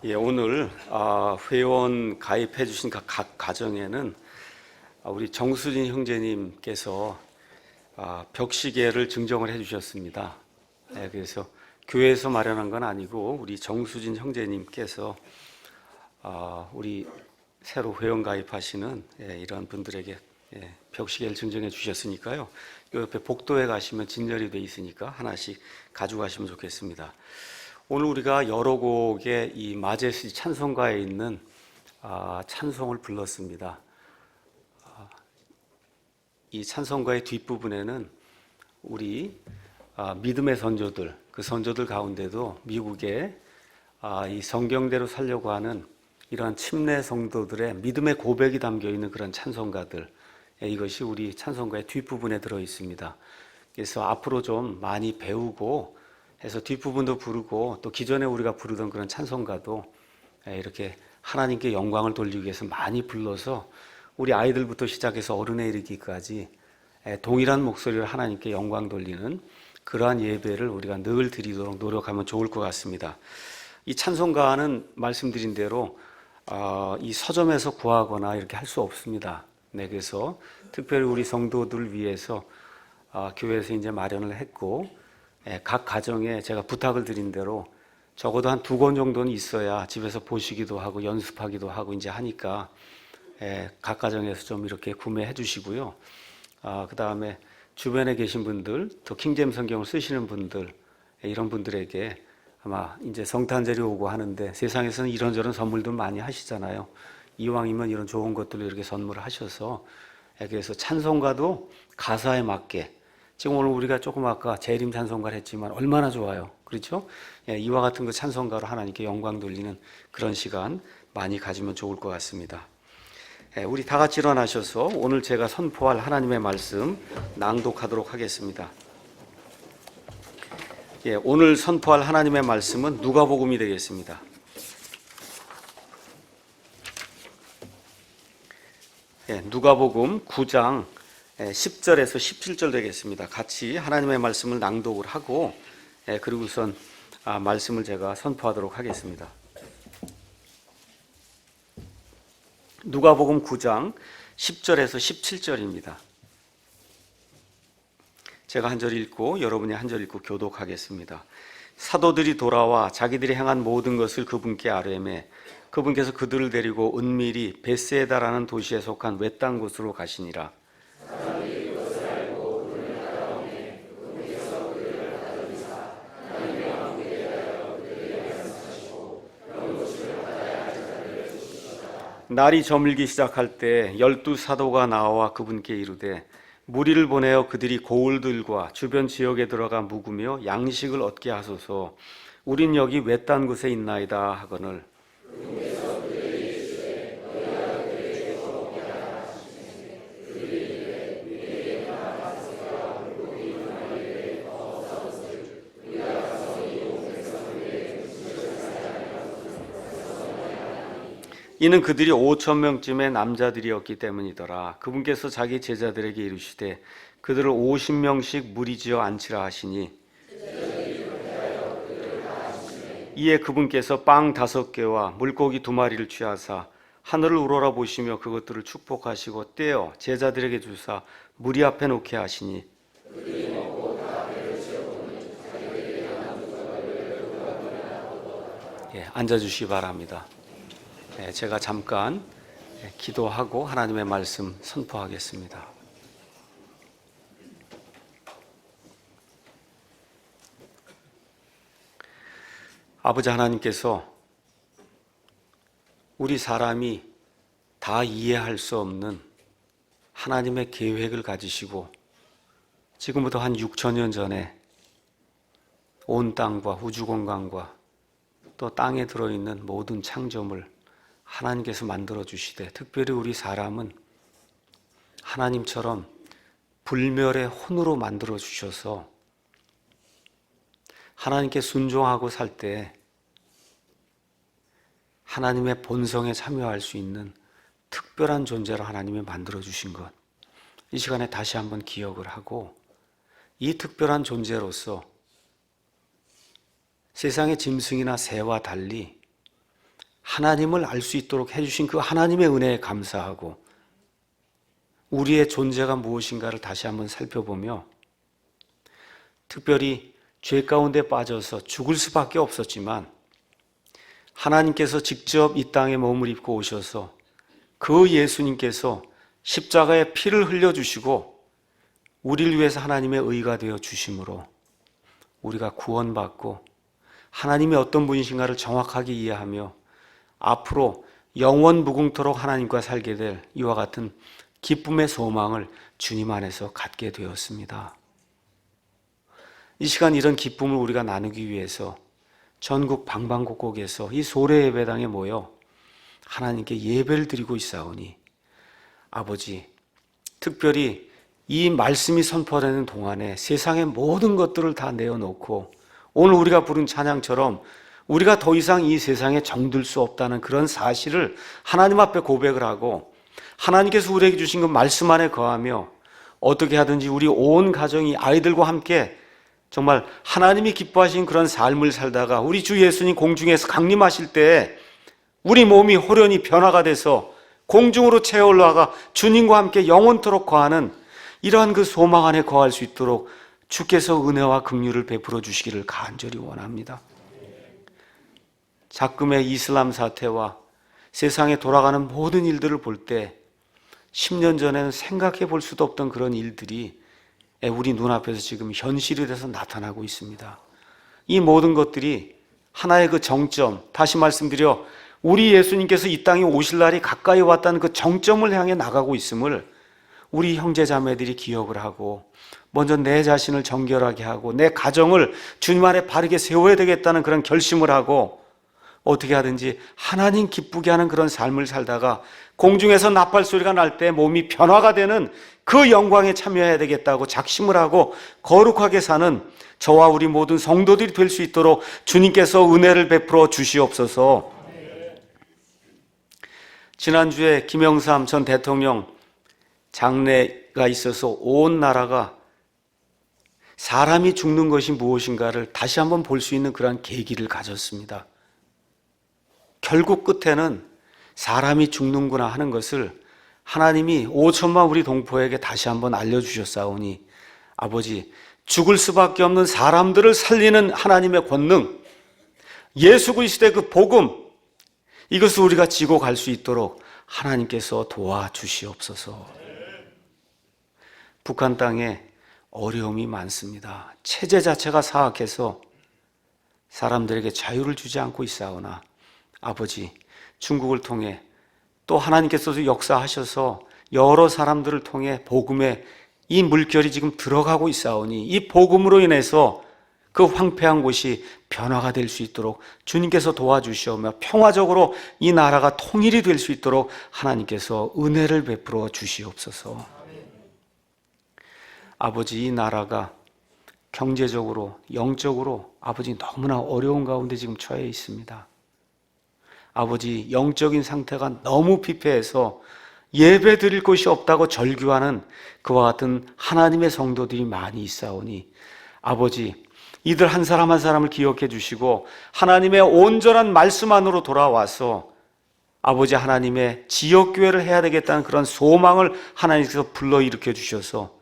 예, 오늘 회원 가입해 주신 각 가정에는 우리 정수진 형제님께서 벽시계를 증정을 해 주셨습니다. 예, 그래서 교회에서 마련한 건 아니고 우리 정수진 형제님께서 우리 새로 회원 가입하시는 이런 분들에게 벽시계를 증정해 주셨으니까요. 요 옆에 복도에 가시면 진열이 돼 있으니까 하나씩 가져가시면 좋겠습니다. 오늘 우리가 여러 곡의 이 마제스티 찬송가에 있는 찬송을 불렀습니다. 이 찬송가의 뒷부분에는 우리 믿음의 선조들, 그 선조들 가운데도 미국의 이 성경대로 살려고 하는 이러한 침례 성도들의 믿음의 고백이 담겨 있는 그런 찬송가들, 이것이 우리 찬송가의 뒷부분에 들어 있습니다. 그래서 앞으로 좀 많이 배우고 해서 뒷부분도 부르고 또 기존에 우리가 부르던 그런 찬송가도 이렇게 하나님께 영광을 돌리기 위해서 많이 불러서 우리 아이들부터 시작해서 어른에 이르기까지 동일한 목소리로 하나님께 영광 돌리는 그러한 예배를 우리가 늘 드리도록 노력하면 좋을 것 같습니다. 이 찬송가는 말씀드린 대로 이 서점에서 구하거나 이렇게 할 수 없습니다. 그래서 특별히 우리 성도들을 위해서 교회에서 이제 마련을 했고, 각 가정에 제가 부탁을 드린 대로 적어도 한 2권 정도는 있어야 집에서 보시기도 하고 연습하기도 하고 이제 하니까 각 가정에서 좀 이렇게 구매해 주시고요. 그 다음에 주변에 계신 분들, 또 킹제임스 성경을 쓰시는 분들, 이런 분들에게 아마 이제 성탄절이 오고 하는데 세상에서는 이런저런 선물도 많이 하시잖아요. 이왕이면 이런 좋은 것들을 이렇게 선물을 하셔서, 그래서 찬송가도 가사에 맞게, 지금 오늘 우리가 조금 아까 재림 찬송가를 했지만 얼마나 좋아요. 그렇죠? 이와 같은 그 찬송가로 하나님께 영광 돌리는 그런 시간 많이 가지면 좋을 것 같습니다. 우리 다 같이 일어나셔서 오늘 제가 선포할 하나님의 말씀 낭독하도록 하겠습니다. 오늘 선포할 하나님의 말씀은 누가복음이 되겠습니다. 누가복음 9장 10절에서 17절 되겠습니다. 같이 하나님의 말씀을 낭독을 하고 그리고 우선 말씀을 제가 선포하도록 하겠습니다. 누가복음 9장 10절에서 17절입니다. 제가 한 절 읽고 여러분이 한 절 읽고 교독하겠습니다. 사도들이 돌아와 자기들이 행한 모든 것을 그분께 아뢰매 그분께서 그들을 데리고 은밀히 베세다라는 도시에 속한 외딴 곳으로 가시니라. 날이 저물기 시작할 때 12사도가 나와 그분께 이르되 무리를 보내어 그들이 고을들과 주변 지역에 들어가 묵으며 양식을 얻게 하소서. 우린 여기 외딴 곳에 있나이다 하거늘. 이는 그들이 5,000명쯤의 남자들이었기 때문이더라. 그분께서 자기 제자들에게 이르시되 그들을 50명씩 무리지어 앉히라 하시니 이에 그분께서 빵 5개와 물고기 2마리를 취하사 하늘을 우러러 보시며 그것들을 축복하시고 떼어 제자들에게 주사 무리 앞에 놓게 하시니 앉아주시기 바랍니다. 제가 잠깐 기도하고 하나님의 말씀 선포하겠습니다. 아버지 하나님께서 우리 사람이 다 이해할 수 없는 하나님의 계획을 가지시고 지금부터 한 6,000년 전에 온 땅과 우주 공간과 또 땅에 들어있는 모든 창조물 하나님께서 만들어 주시되 특별히 우리 사람은 하나님처럼 불멸의 혼으로 만들어 주셔서 하나님께 순종하고 살 때 하나님의 본성에 참여할 수 있는 특별한 존재로 하나님이 만들어 주신 것, 이 시간에 다시 한번 기억을 하고 이 특별한 존재로서 세상의 짐승이나 새와 달리 하나님을 알 수 있도록 해주신 그 하나님의 은혜에 감사하고 우리의 존재가 무엇인가를 다시 한번 살펴보며 특별히 죄 가운데 빠져서 죽을 수밖에 없었지만 하나님께서 직접 이 땅에 몸을 입고 오셔서 그 예수님께서 십자가에 피를 흘려주시고 우리를 위해서 하나님의 의가 되어 주심으로 우리가 구원받고 하나님이 어떤 분이신가를 정확하게 이해하며 앞으로 영원 무궁토록 하나님과 살게 될 이와 같은 기쁨의 소망을 주님 안에서 갖게 되었습니다. 이 시간 이런 기쁨을 우리가 나누기 위해서 전국 방방곡곡에서 이 소래 예배당에 모여 하나님께 예배를 드리고 있사오니 아버지, 특별히 이 말씀이 선포되는 동안에 세상의 모든 것들을 다 내어놓고 오늘 우리가 부른 찬양처럼 우리가 더 이상 이 세상에 정들 수 없다는 그런 사실을 하나님 앞에 고백을 하고 하나님께서 우리에게 주신 그 말씀 안에 거하며 어떻게 하든지 우리 온 가정이 아이들과 함께 정말 하나님이 기뻐하신 그런 삶을 살다가 우리 주 예수님 공중에서 강림하실 때 우리 몸이 호련히 변화가 돼서 공중으로 채어 올라가 주님과 함께 영원토록 거하는 이러한 그 소망 안에 거할 수 있도록 주께서 은혜와 긍휼을 베풀어 주시기를 간절히 원합니다. 작금의 이슬람 사태와 세상에 돌아가는 모든 일들을 볼 때 10년 전에는 생각해 볼 수도 없던 그런 일들이 우리 눈앞에서 지금 현실이 돼서 나타나고 있습니다. 이 모든 것들이 하나의 그 정점, 다시 말씀드려 우리 예수님께서 이 땅에 오실 날이 가까이 왔다는 그 정점을 향해 나가고 있음을 우리 형제 자매들이 기억을 하고 먼저 내 자신을 정결하게 하고 내 가정을 주님 안에 바르게 세워야 되겠다는 그런 결심을 하고 어떻게 하든지 하나님 기쁘게 하는 그런 삶을 살다가 공중에서 나팔 소리가 날 때 몸이 변화가 되는 그 영광에 참여해야 되겠다고 작심을 하고 거룩하게 사는 저와 우리 모든 성도들이 될 수 있도록 주님께서 은혜를 베풀어 주시옵소서. 지난주에 김영삼 전 대통령 장례가 있어서 온 나라가 사람이 죽는 것이 무엇인가를 다시 한번 볼 수 있는 그런 계기를 가졌습니다. 결국 끝에는 사람이 죽는구나 하는 것을 하나님이 5천만 우리 동포에게 다시 한번 알려주셨사오니 아버지, 죽을 수밖에 없는 사람들을 살리는 하나님의 권능, 예수 그리스도의 그 복음, 이것을 우리가 지고 갈 수 있도록 하나님께서 도와주시옵소서. 북한 땅에 어려움이 많습니다. 체제 자체가 사악해서 사람들에게 자유를 주지 않고 있사오나 아버지, 중국을 통해 또 하나님께서도 역사하셔서 여러 사람들을 통해 복음의 이 물결이 지금 들어가고 있사오니 이 복음으로 인해서 그 황폐한 곳이 변화가 될 수 있도록 주님께서 도와주시오며 평화적으로 이 나라가 통일이 될 수 있도록 하나님께서 은혜를 베풀어 주시옵소서. 아버지, 이 나라가 경제적으로 영적으로 아버지 너무나 어려운 가운데 지금 처해 있습니다. 아버지, 영적인 상태가 너무 피폐해서 예배 드릴 곳이 없다고 절규하는 그와 같은 하나님의 성도들이 많이 있사오니 아버지, 이들 한 사람 한 사람을 기억해 주시고 하나님의 온전한 말씀 안으로 돌아와서 아버지 하나님의 지역교회를 해야 되겠다는 그런 소망을 하나님께서 불러일으켜 주셔서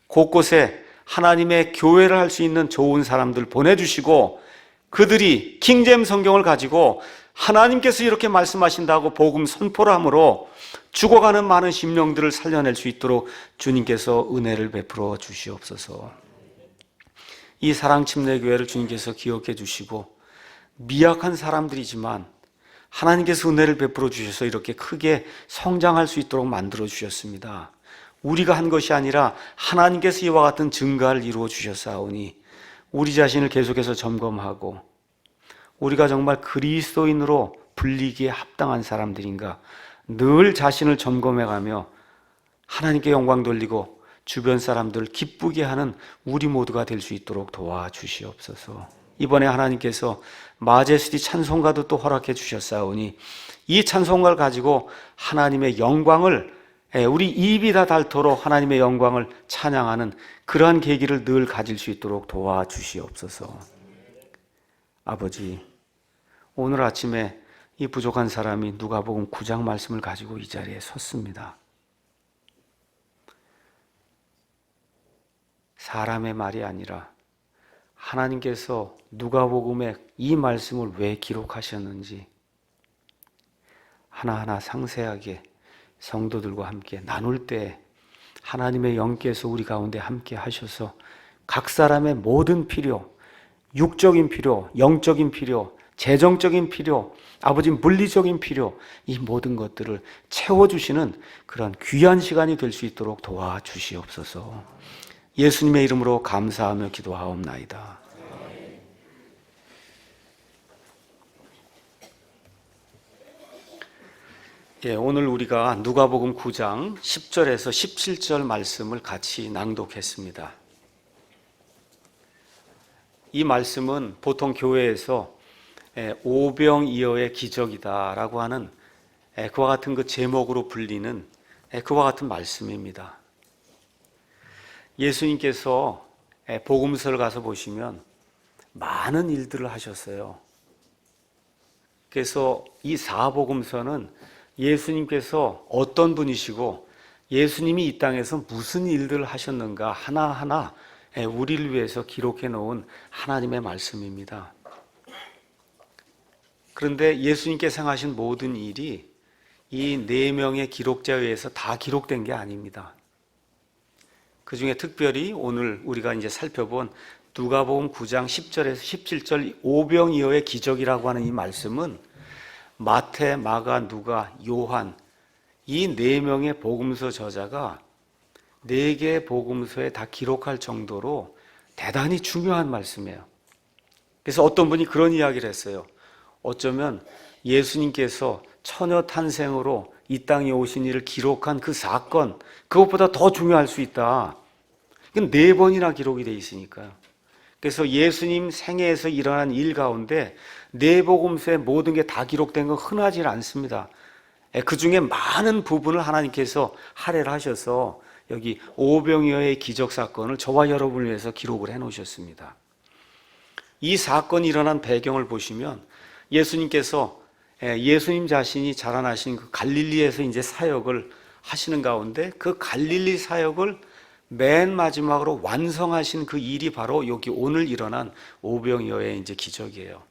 곳곳에 하나님의 교회를 할 수 있는 좋은 사람들 보내주시고 그들이 킹제임 성경을 가지고 하나님께서 이렇게 말씀하신다고 복음 선포를 함으로 죽어가는 많은 심령들을 살려낼 수 있도록 주님께서 은혜를 베풀어 주시옵소서. 이 사랑침례교회를 주님께서 기억해 주시고 미약한 사람들이지만 하나님께서 은혜를 베풀어 주셔서 이렇게 크게 성장할 수 있도록 만들어 주셨습니다. 우리가 한 것이 아니라 하나님께서 이와 같은 증가를 이루어 주셨사오니 우리 자신을 계속해서 점검하고 우리가 정말 그리스도인으로 불리기에 합당한 사람들인가 늘 자신을 점검해가며 하나님께 영광 돌리고 주변 사람들 기쁘게 하는 우리 모두가 될 수 있도록 도와주시옵소서. 이번에 하나님께서 마제스티 찬송가도 또 허락해 주셨사오니 이 찬송가를 가지고 하나님의 영광을 우리 입이 다 닳도록 하나님의 영광을 찬양하는 그러한 계기를 늘 가질 수 있도록 도와주시옵소서. 아버지, 오늘 아침에 이 부족한 사람이 누가복음 9장 말씀을 가지고 이 자리에 섰습니다. 사람의 말이 아니라 하나님께서 누가복음에 이 말씀을 왜 기록하셨는지 하나하나 상세하게 성도들과 함께 나눌 때 하나님의 영께서 우리 가운데 함께 하셔서 각 사람의 모든 필요, 육적인 필요, 영적인 필요, 재정적인 필요, 아버지 물리적인 필요, 이 모든 것들을 채워주시는 그런 귀한 시간이 될 수 있도록 도와주시옵소서. 예수님의 이름으로 감사하며 기도하옵나이다. 오늘 우리가 누가복음 9장 10절에서 17절 말씀을 같이 낭독했습니다. 이 말씀은 보통 교회에서 오병이어의 기적이다라고 하는 그와 같은 그 제목으로 불리는 그와 같은 말씀입니다. 예수님께서 복음서를 가서 보시면 많은 일들을 하셨어요. 그래서 이 사복음서는 예수님께서 어떤 분이시고 예수님이 이 땅에서 무슨 일들을 하셨는가 하나하나 우리를 위해서 기록해 놓은 하나님의 말씀입니다. 그런데 예수님께서 행하신 모든 일이 이 4명의 기록자에 의해서 다 기록된 게 아닙니다. 그 중에 특별히 오늘 우리가 이제 살펴본 누가복음 9장 10절에서 17절 오병이어의 기적이라고 하는 이 말씀은 마태, 마가, 누가, 요한 이 4명의 복음서 저자가 4개의 복음서에 다 기록할 정도로 대단히 중요한 말씀이에요. 그래서 어떤 분이 그런 이야기를 했어요. 어쩌면 예수님께서 처녀 탄생으로 이 땅에 오신 일을 기록한 그 사건, 그것보다 더 중요할 수 있다. 이건 4번이나 기록이 돼 있으니까요. 그래서 예수님 생애에서 일어난 일 가운데 4복음서에 모든 게 다 기록된 건 흔하지 않습니다. 그 중에 많은 부분을 하나님께서 할애를 하셔서 여기 오병이어의 기적 사건을 저와 여러분을 위해서 기록을 해 놓으셨습니다. 이 사건이 일어난 배경을 보시면 예수님께서 예수님 자신이 자라나신 그 갈릴리에서 이제 사역을 하시는 가운데 그 갈릴리 사역을 맨 마지막으로 완성하신 그 일이 바로 여기 오늘 일어난 오병이어의 이제 기적이에요.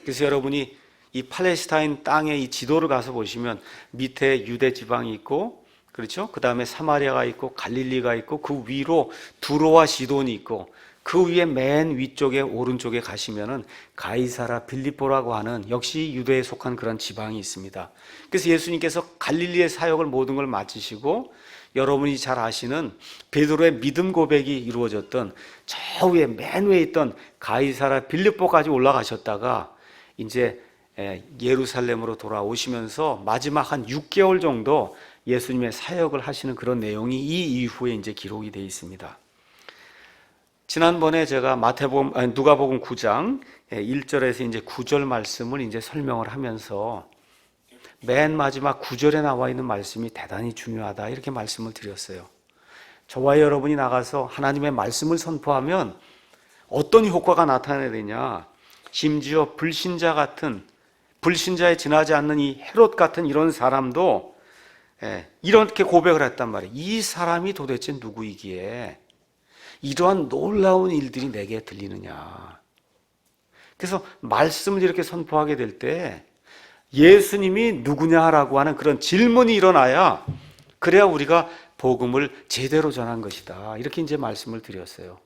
그래서 여러분이 이 팔레스타인 땅의 이 지도를 가서 보시면 밑에 유대 지방이 있고, 그렇죠? 그 다음에 사마리아가 있고, 갈릴리가 있고, 그 위로 두로와 시돈이 있고, 그 위에 맨 위쪽에 오른쪽에 가시면은 가이사라 빌립보라고 하는 역시 유대에 속한 그런 지방이 있습니다. 그래서 예수님께서 갈릴리의 사역을 모든 걸 마치시고 여러분이 잘 아시는 베드로의 믿음 고백이 이루어졌던 저 위에 맨 위에 있던 가이사라 빌립보까지 올라가셨다가 이제 예루살렘으로 돌아오시면서 마지막 한 6개월 정도 예수님의 사역을 하시는 그런 내용이 이 이후에 이제 기록이 되어 있습니다. 지난번에 제가 누가복음 9장 1절에서 이제 9절 말씀을 이제 설명을 하면서 맨 마지막 9절에 나와 있는 말씀이 대단히 중요하다 이렇게 말씀을 드렸어요. 저와 여러분이 나가서 하나님의 말씀을 선포하면 어떤 효과가 나타나야 되냐? 심지어 불신자에 지나지 않는 이 헤롯 같은 이런 사람도 이렇게 고백을 했단 말이에요. 이 사람이 도대체 누구이기에 이러한 놀라운 일들이 내게 들리느냐. 그래서 말씀을 이렇게 선포하게 될 때 예수님이 누구냐라고 하는 그런 질문이 일어나야 그래야 우리가 복음을 제대로 전한 것이다. 이렇게 이제 말씀을 드렸어요.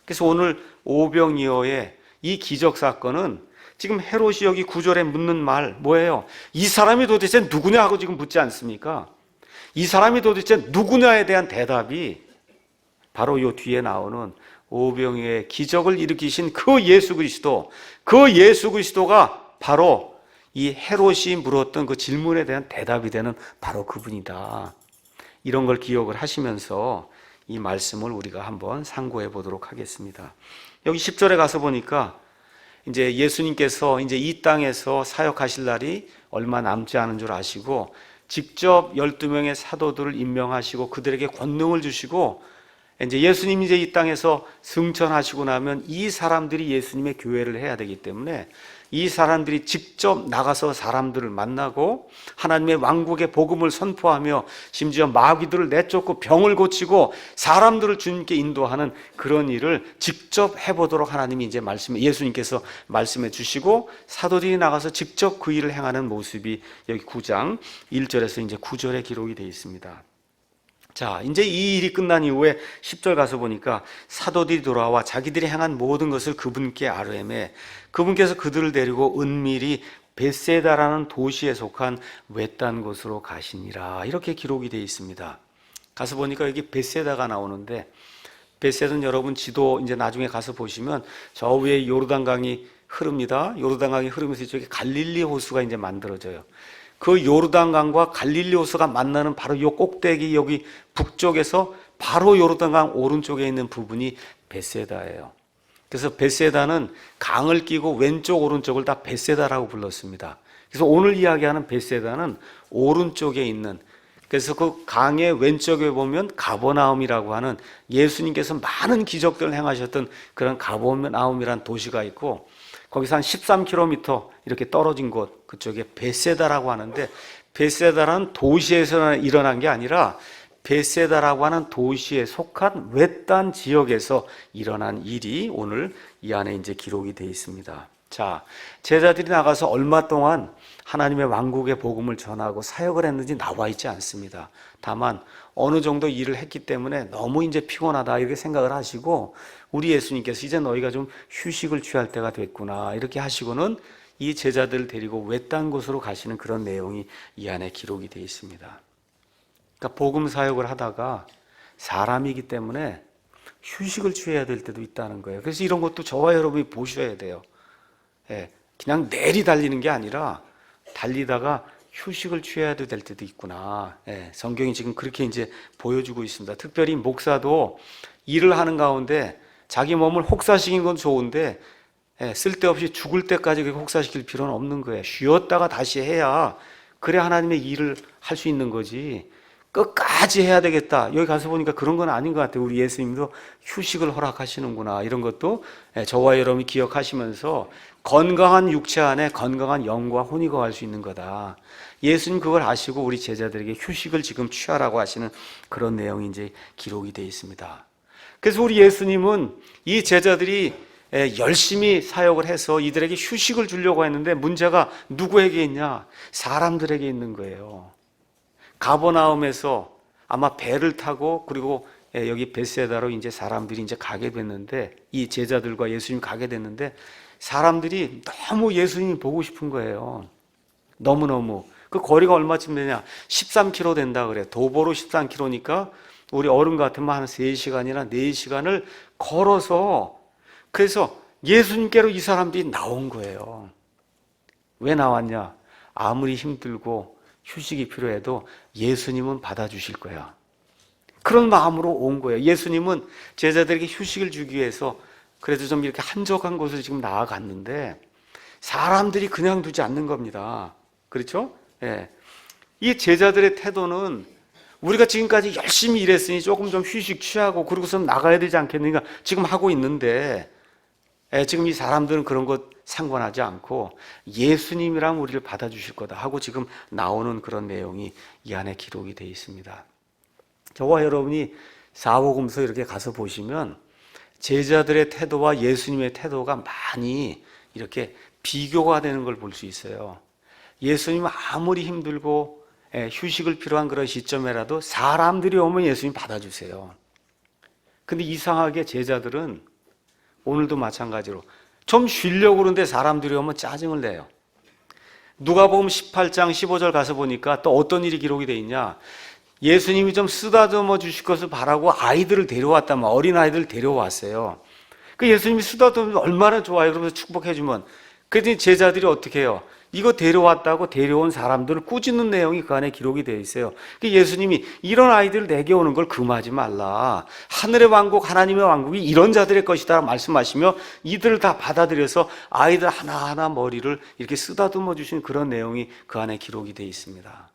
그래서 오늘 오병이어의 이 기적 사건은 지금 헤롯이 여기 9절에 묻는 말 뭐예요? 이 사람이 도대체 누구냐 하고 지금 묻지 않습니까? 이 사람이 도대체 누구냐에 대한 대답이 바로 요 뒤에 나오는 오병이어의 기적을 일으키신 그 예수 그리스도가 바로 이 헤롯이 물었던 그 질문에 대한 대답이 되는 바로 그분이다. 이런 걸 기억을 하시면서 이 말씀을 우리가 한번 상고해 보도록 하겠습니다. 여기 10절에 가서 보니까 이제 예수님께서 이제 이 땅에서 사역하실 날이 얼마 남지 않은 줄 아시고 직접 12명의 사도들을 임명하시고 그들에게 권능을 주시고 이제 예수님이 이제 이 땅에서 승천하시고 나면 이 사람들이 예수님의 교회를 해야 되기 때문에 이 사람들이 직접 나가서 사람들을 만나고 하나님의 왕국의 복음을 선포하며 심지어 마귀들을 내쫓고 병을 고치고 사람들을 주님께 인도하는 그런 일을 직접 해보도록 하나님이 이제 예수님께서 말씀해 주시고 사도들이 나가서 직접 그 일을 행하는 모습이 여기 9장 1절에서 이제 9절에 기록이 되어 있습니다. 자, 이제 이 일이 끝난 이후에 10절 가서 보니까 사도들이 돌아와 자기들이 행한 모든 것을 그분께 아뢰매 그분께서 그들을 데리고 은밀히 벳세다라는 도시에 속한 외딴 곳으로 가시니라. 이렇게 기록이 되어 있습니다. 가서 보니까 여기 벳세다가 나오는데 벳세다는 여러분 지도 이제 나중에 가서 보시면 저 위에 요르단강이 흐릅니다. 요르단강이 흐르면서 이쪽에 갈릴리 호수가 이제 만들어져요. 그 요르단강과 갈릴리 호수가 만나는 바로 요 꼭대기 여기 북쪽에서 바로 요르단강 오른쪽에 있는 부분이 벳세다예요. 그래서 벳세다는 강을 끼고 왼쪽 오른쪽을 다 벳세다라고 불렀습니다. 그래서 오늘 이야기하는 벳세다는 오른쪽에 있는, 그래서 그 강의 왼쪽에 보면 가버나움이라고 하는 예수님께서 많은 기적들을 행하셨던 그런 가버나움이라는 도시가 있고 거기서 한 13km 이렇게 떨어진 곳, 그쪽에 벳세다라고 하는데 벳세다라는 도시에서 일어난 게 아니라 벳세다라고 하는 도시에 속한 외딴 지역에서 일어난 일이 오늘 이 안에 이제 기록이 되어 있습니다. 자, 제자들이 나가서 얼마 동안 하나님의 왕국의 복음을 전하고 사역을 했는지 나와 있지 않습니다. 다만 어느 정도 일을 했기 때문에 너무 이제 피곤하다 이렇게 생각을 하시고 우리 예수님께서 이제 너희가 좀 휴식을 취할 때가 됐구나 이렇게 하시고는 이 제자들을 데리고 외딴 곳으로 가시는 그런 내용이 이 안에 기록이 되어 있습니다. 그러니까 복음 사역을 하다가 사람이기 때문에 휴식을 취해야 될 때도 있다는 거예요. 그래서 이런 것도 저와 여러분이 보셔야 돼요. 예, 그냥 내리 달리는 게 아니라 달리다가 휴식을 취해야 될 때도 있구나. 예, 성경이 지금 그렇게 이제 보여주고 있습니다. 특별히 목사도 일을 하는 가운데 자기 몸을 혹사시키는 건 좋은데 쓸데없이 죽을 때까지 그렇게 혹사시킬 필요는 없는 거예요. 쉬었다가 다시 해야 그래 하나님의 일을 할 수 있는 거지. 끝까지 해야 되겠다. 여기 가서 보니까 그런 건 아닌 것 같아요. 우리 예수님도 휴식을 허락하시는구나. 이런 것도 저와 여러분이 기억하시면서 건강한 육체 안에 건강한 영과 혼이 거할 수 있는 거다. 예수님 그걸 아시고 우리 제자들에게 휴식을 지금 취하라고 하시는 그런 내용이 이제 기록이 되어 있습니다. 그래서 우리 예수님은 이 제자들이 열심히 사역을 해서 이들에게 휴식을 주려고 했는데 문제가 누구에게 있냐? 사람들에게 있는 거예요. 가버나움에서 아마 배를 타고 그리고 여기 벳세다로 이제 사람들이 이제 가게 됐는데 이 제자들과 예수님 가게 됐는데 사람들이 너무 예수님이 보고 싶은 거예요. 너무너무. 그 거리가 얼마쯤 되냐? 13km 된다 그래요. 도보로 13km니까 우리 어른 같으면 한 3시간이나 4시간을 걸어서 그래서 예수님께로 이 사람들이 나온 거예요. 왜 나왔냐? 아무리 힘들고 휴식이 필요해도 예수님은 받아주실 거야. 그런 마음으로 온 거예요. 예수님은 제자들에게 휴식을 주기 위해서 그래도 좀 이렇게 한적한 곳으로 지금 나아갔는데 사람들이 그냥 두지 않는 겁니다. 그렇죠? 예. 이 제자들의 태도는 우리가 지금까지 열심히 일했으니 조금 좀 휴식 취하고 그러고서 나가야 되지 않겠는가 지금 하고 있는데 지금 이 사람들은 그런 것 상관하지 않고 예수님이랑 우리를 받아주실 거다 하고 지금 나오는 그런 내용이 이 안에 기록이 되어 있습니다. 저와 여러분이 사복음서 이렇게 가서 보시면 제자들의 태도와 예수님의 태도가 많이 이렇게 비교가 되는 걸 볼 수 있어요. 예수님은 아무리 힘들고 휴식을 필요한 그런 시점에라도 사람들이 오면 예수님 받아주세요. 근데 이상하게 제자들은 오늘도 마찬가지로 좀 쉬려고 그러는데 사람들이 오면 짜증을 내요. 누가복음 18장 15절 가서 보니까 또 어떤 일이 기록이 돼 있냐? 예수님이 좀 쓰다듬어 주실 것을 바라고 아이들을 데려왔다면 어린 아이들을 데려왔어요. 그 예수님이 쓰다듬으면 얼마나 좋아요. 그러면서 축복해 주면 그랬더니 제자들이 어떻게 해요? 이거 데려왔다고 데려온 사람들을 꾸짖는 내용이 그 안에 기록이 되어 있어요. 예수님이 이런 아이들 내게 오는 걸 금하지 말라. 하늘의 왕국, 하나님의 왕국이 이런 자들의 것이다 말씀하시며 이들을 다 받아들여서 아이들 하나하나 머리를 이렇게 쓰다듬어 주신 그런 내용이 그 안에 기록이 되어 있습니다.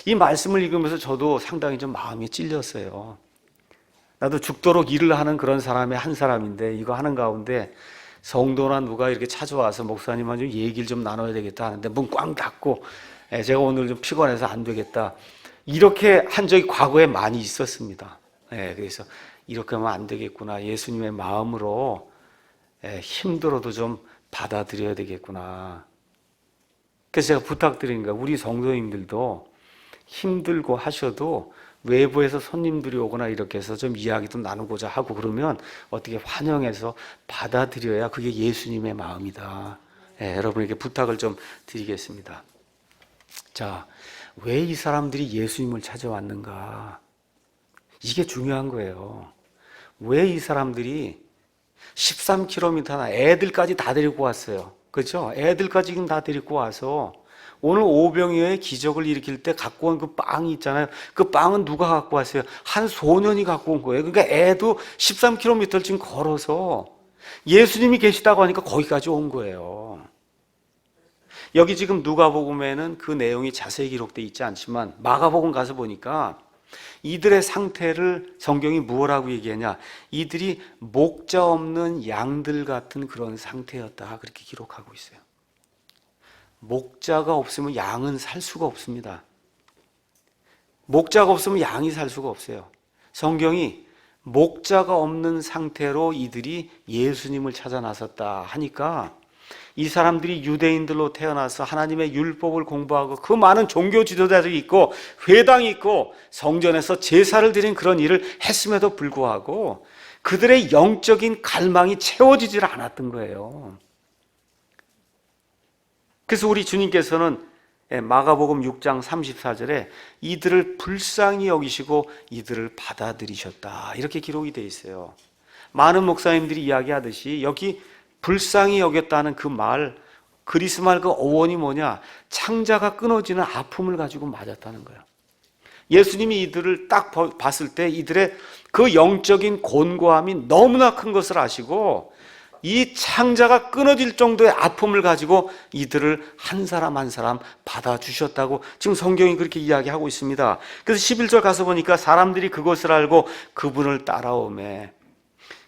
이 말씀을 읽으면서 저도 상당히 좀 마음이 찔렸어요. 나도 죽도록 일을 하는 그런 사람의 한 사람인데 이거 하는 가운데 성도나 누가 이렇게 찾아와서 목사님하고 좀 얘기를 좀 나눠야 되겠다 하는데 문 꽝 닫고 제가 오늘 좀 피곤해서 안 되겠다 이렇게 한 적이 과거에 많이 있었습니다. 그래서 이렇게 하면 안 되겠구나. 예수님의 마음으로 힘들어도 좀 받아들여야 되겠구나. 그래서 제가 부탁드린 거예요. 우리 성도님들도 힘들고 하셔도 외부에서 손님들이 오거나 이렇게 해서 좀 이야기도 나누고자 하고 그러면 어떻게 환영해서 받아들여야 그게 예수님의 마음이다. 여러분에게 부탁을 좀 드리겠습니다. 자, 왜 이 사람들이 예수님을 찾아왔는가? 이게 중요한 거예요. 왜 이 사람들이 13km나 애들까지 다 데리고 왔어요. 그렇죠? 애들까지 지금 다 데리고 와서 오늘 오병이어의 기적을 일으킬 때 갖고 온 그 빵이 있잖아요. 그 빵은 누가 갖고 왔어요? 한 소년이 갖고 온 거예요. 그러니까 애도 13km를 지금 걸어서 예수님이 계시다고 하니까 거기까지 온 거예요. 여기 지금 누가복음에는 그 내용이 자세히 기록되어 있지 않지만 마가복음 가서 보니까 이들의 상태를 성경이 무엇라고 얘기하냐? 이들이 목자 없는 양들 같은 그런 상태였다. 그렇게 기록하고 있어요. 목자가 없으면 양은 살 수가 없습니다. 목자가 없으면 양이 살 수가 없어요. 성경이 목자가 없는 상태로 이들이 예수님을 찾아 나섰다 하니까 이 사람들이 유대인들로 태어나서 하나님의 율법을 공부하고 그 많은 종교 지도자들이 있고 회당이 있고 성전에서 제사를 드린 그런 일을 했음에도 불구하고 그들의 영적인 갈망이 채워지질 않았던 거예요. 그래서 우리 주님께서는 마가복음 6장 34절에 이들을 불쌍히 여기시고 이들을 받아들이셨다 이렇게 기록이 되어 있어요. 많은 목사님들이 이야기하듯이 여기 불쌍히 여겼다는 그 말, 그리스 말 그 어원이 뭐냐? 창자가 끊어지는 아픔을 가지고 맞았다는 거예요. 예수님이 이들을 딱 봤을 때 이들의 그 영적인 곤고함이 너무나 큰 것을 아시고 이 창자가 끊어질 정도의 아픔을 가지고 이들을 한 사람 한 사람 받아주셨다고 지금 성경이 그렇게 이야기하고 있습니다. 그래서 11절 가서 보니까 사람들이 그것을 알고 그분을 따라오매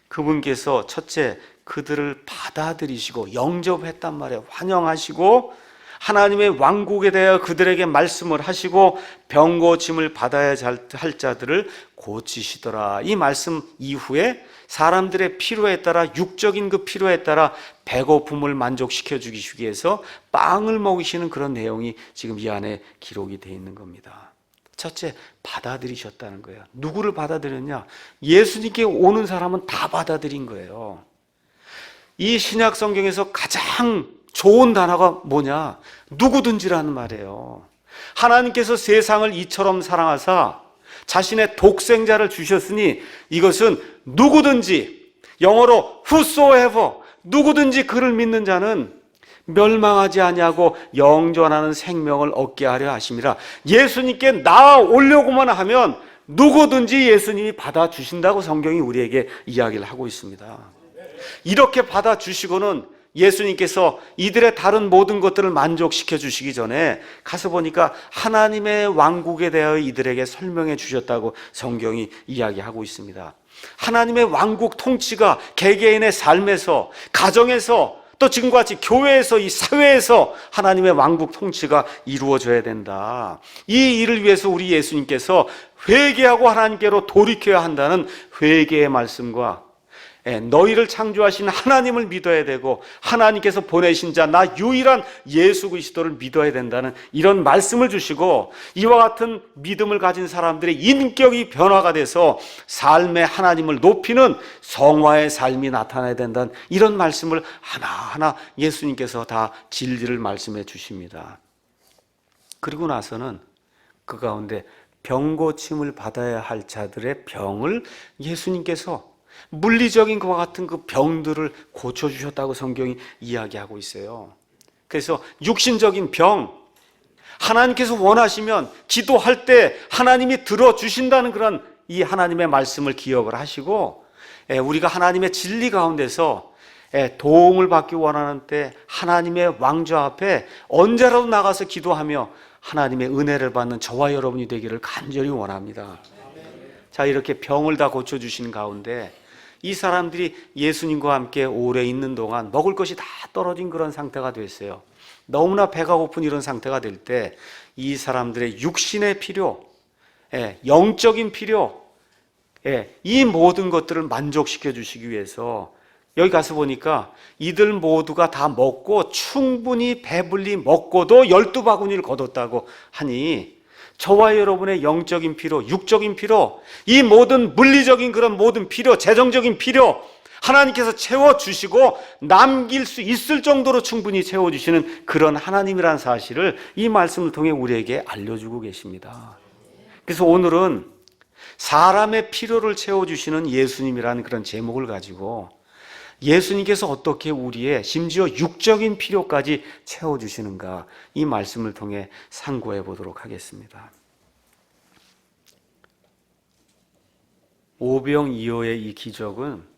그분께서 첫째 그들을 받아들이시고 영접했단 말이에요. 환영하시고 하나님의 왕국에 대하여 그들에게 말씀을 하시고 병 고침을 받아야 할 자들을 고치시더라. 이 말씀 이후에 사람들의 필요에 따라 육적인 그 필요에 따라 배고픔을 만족시켜 주기 위해서 빵을 먹이시는 그런 내용이 지금 이 안에 기록이 되어 있는 겁니다. 첫째, 받아들이셨다는 거예요. 누구를 받아들였냐? 예수님께 오는 사람은 다 받아들인 거예요. 이 신약 성경에서 가장 좋은 단어가 뭐냐? 누구든지라는 말이에요. 하나님께서 세상을 이처럼 사랑하사 자신의 독생자를 주셨으니 이것은 누구든지, 영어로 whosoever, 누구든지 그를 믿는 자는 멸망하지 아니하고 영존하는 생명을 얻게 하려 하심이라. 예수님께 나아오려고만 하면 누구든지 예수님이 받아주신다고 성경이 우리에게 이야기를 하고 있습니다. 이렇게 받아주시고는 예수님께서 이들의 다른 모든 것들을 만족시켜 주시기 전에 가서 보니까 하나님의 왕국에 대하여 이들에게 설명해 주셨다고 성경이 이야기하고 있습니다. 하나님의 왕국 통치가 개개인의 삶에서, 가정에서, 또 지금과 같이 교회에서, 이 사회에서 하나님의 왕국 통치가 이루어져야 된다. 이 일을 위해서 우리 예수님께서 회개하고 하나님께로 돌이켜야 한다는 회개의 말씀과 너희를 창조하신 하나님을 믿어야 되고 하나님께서 보내신 자 나 유일한 예수 그리스도를 믿어야 된다는 이런 말씀을 주시고 이와 같은 믿음을 가진 사람들의 인격이 변화가 돼서 삶의 하나님을 높이는 성화의 삶이 나타나야 된다는 이런 말씀을 하나하나 예수님께서 다 진리를 말씀해 주십니다. 그리고 나서는 그 가운데 병 고침을 받아야 할 자들의 병을 예수님께서 물리적인 것과 같은 그 병들을 고쳐주셨다고 성경이 이야기하고 있어요. 그래서 육신적인 병, 하나님께서 원하시면 기도할 때 하나님이 들어주신다는 그런 이 하나님의 말씀을 기억을 하시고 우리가 하나님의 진리 가운데서 도움을 받기 원하는 때 하나님의 왕좌 앞에 언제라도 나가서 기도하며 하나님의 은혜를 받는 저와 여러분이 되기를 간절히 원합니다. 자, 이렇게 병을 다 고쳐주시는 가운데 이 사람들이 예수님과 함께 오래 있는 동안 먹을 것이 다 떨어진 그런 상태가 됐어요. 너무나 배가 고픈 이런 상태가 될 때 이 사람들의 육신의 필요, 영적인 필요, 이 모든 것들을 만족시켜 주시기 위해서 여기 가서 보니까 이들 모두가 다 먹고 충분히 배불리 먹고도 12바구니를 거뒀다고 하니 저와 여러분의 영적인 필요, 육적인 필요, 이 모든 물리적인 그런 모든 필요, 재정적인 필요 하나님께서 채워주시고 남길 수 있을 정도로 충분히 채워주시는 그런 하나님이라는 사실을 이 말씀을 통해 우리에게 알려주고 계십니다. 그래서 오늘은 사람의 필요를 채워주시는 예수님이라는 그런 제목을 가지고 예수님께서 어떻게 우리의 심지어 육적인 필요까지 채워주시는가 이 말씀을 통해 상고해 보도록 하겠습니다. 오병이어의 이 기적은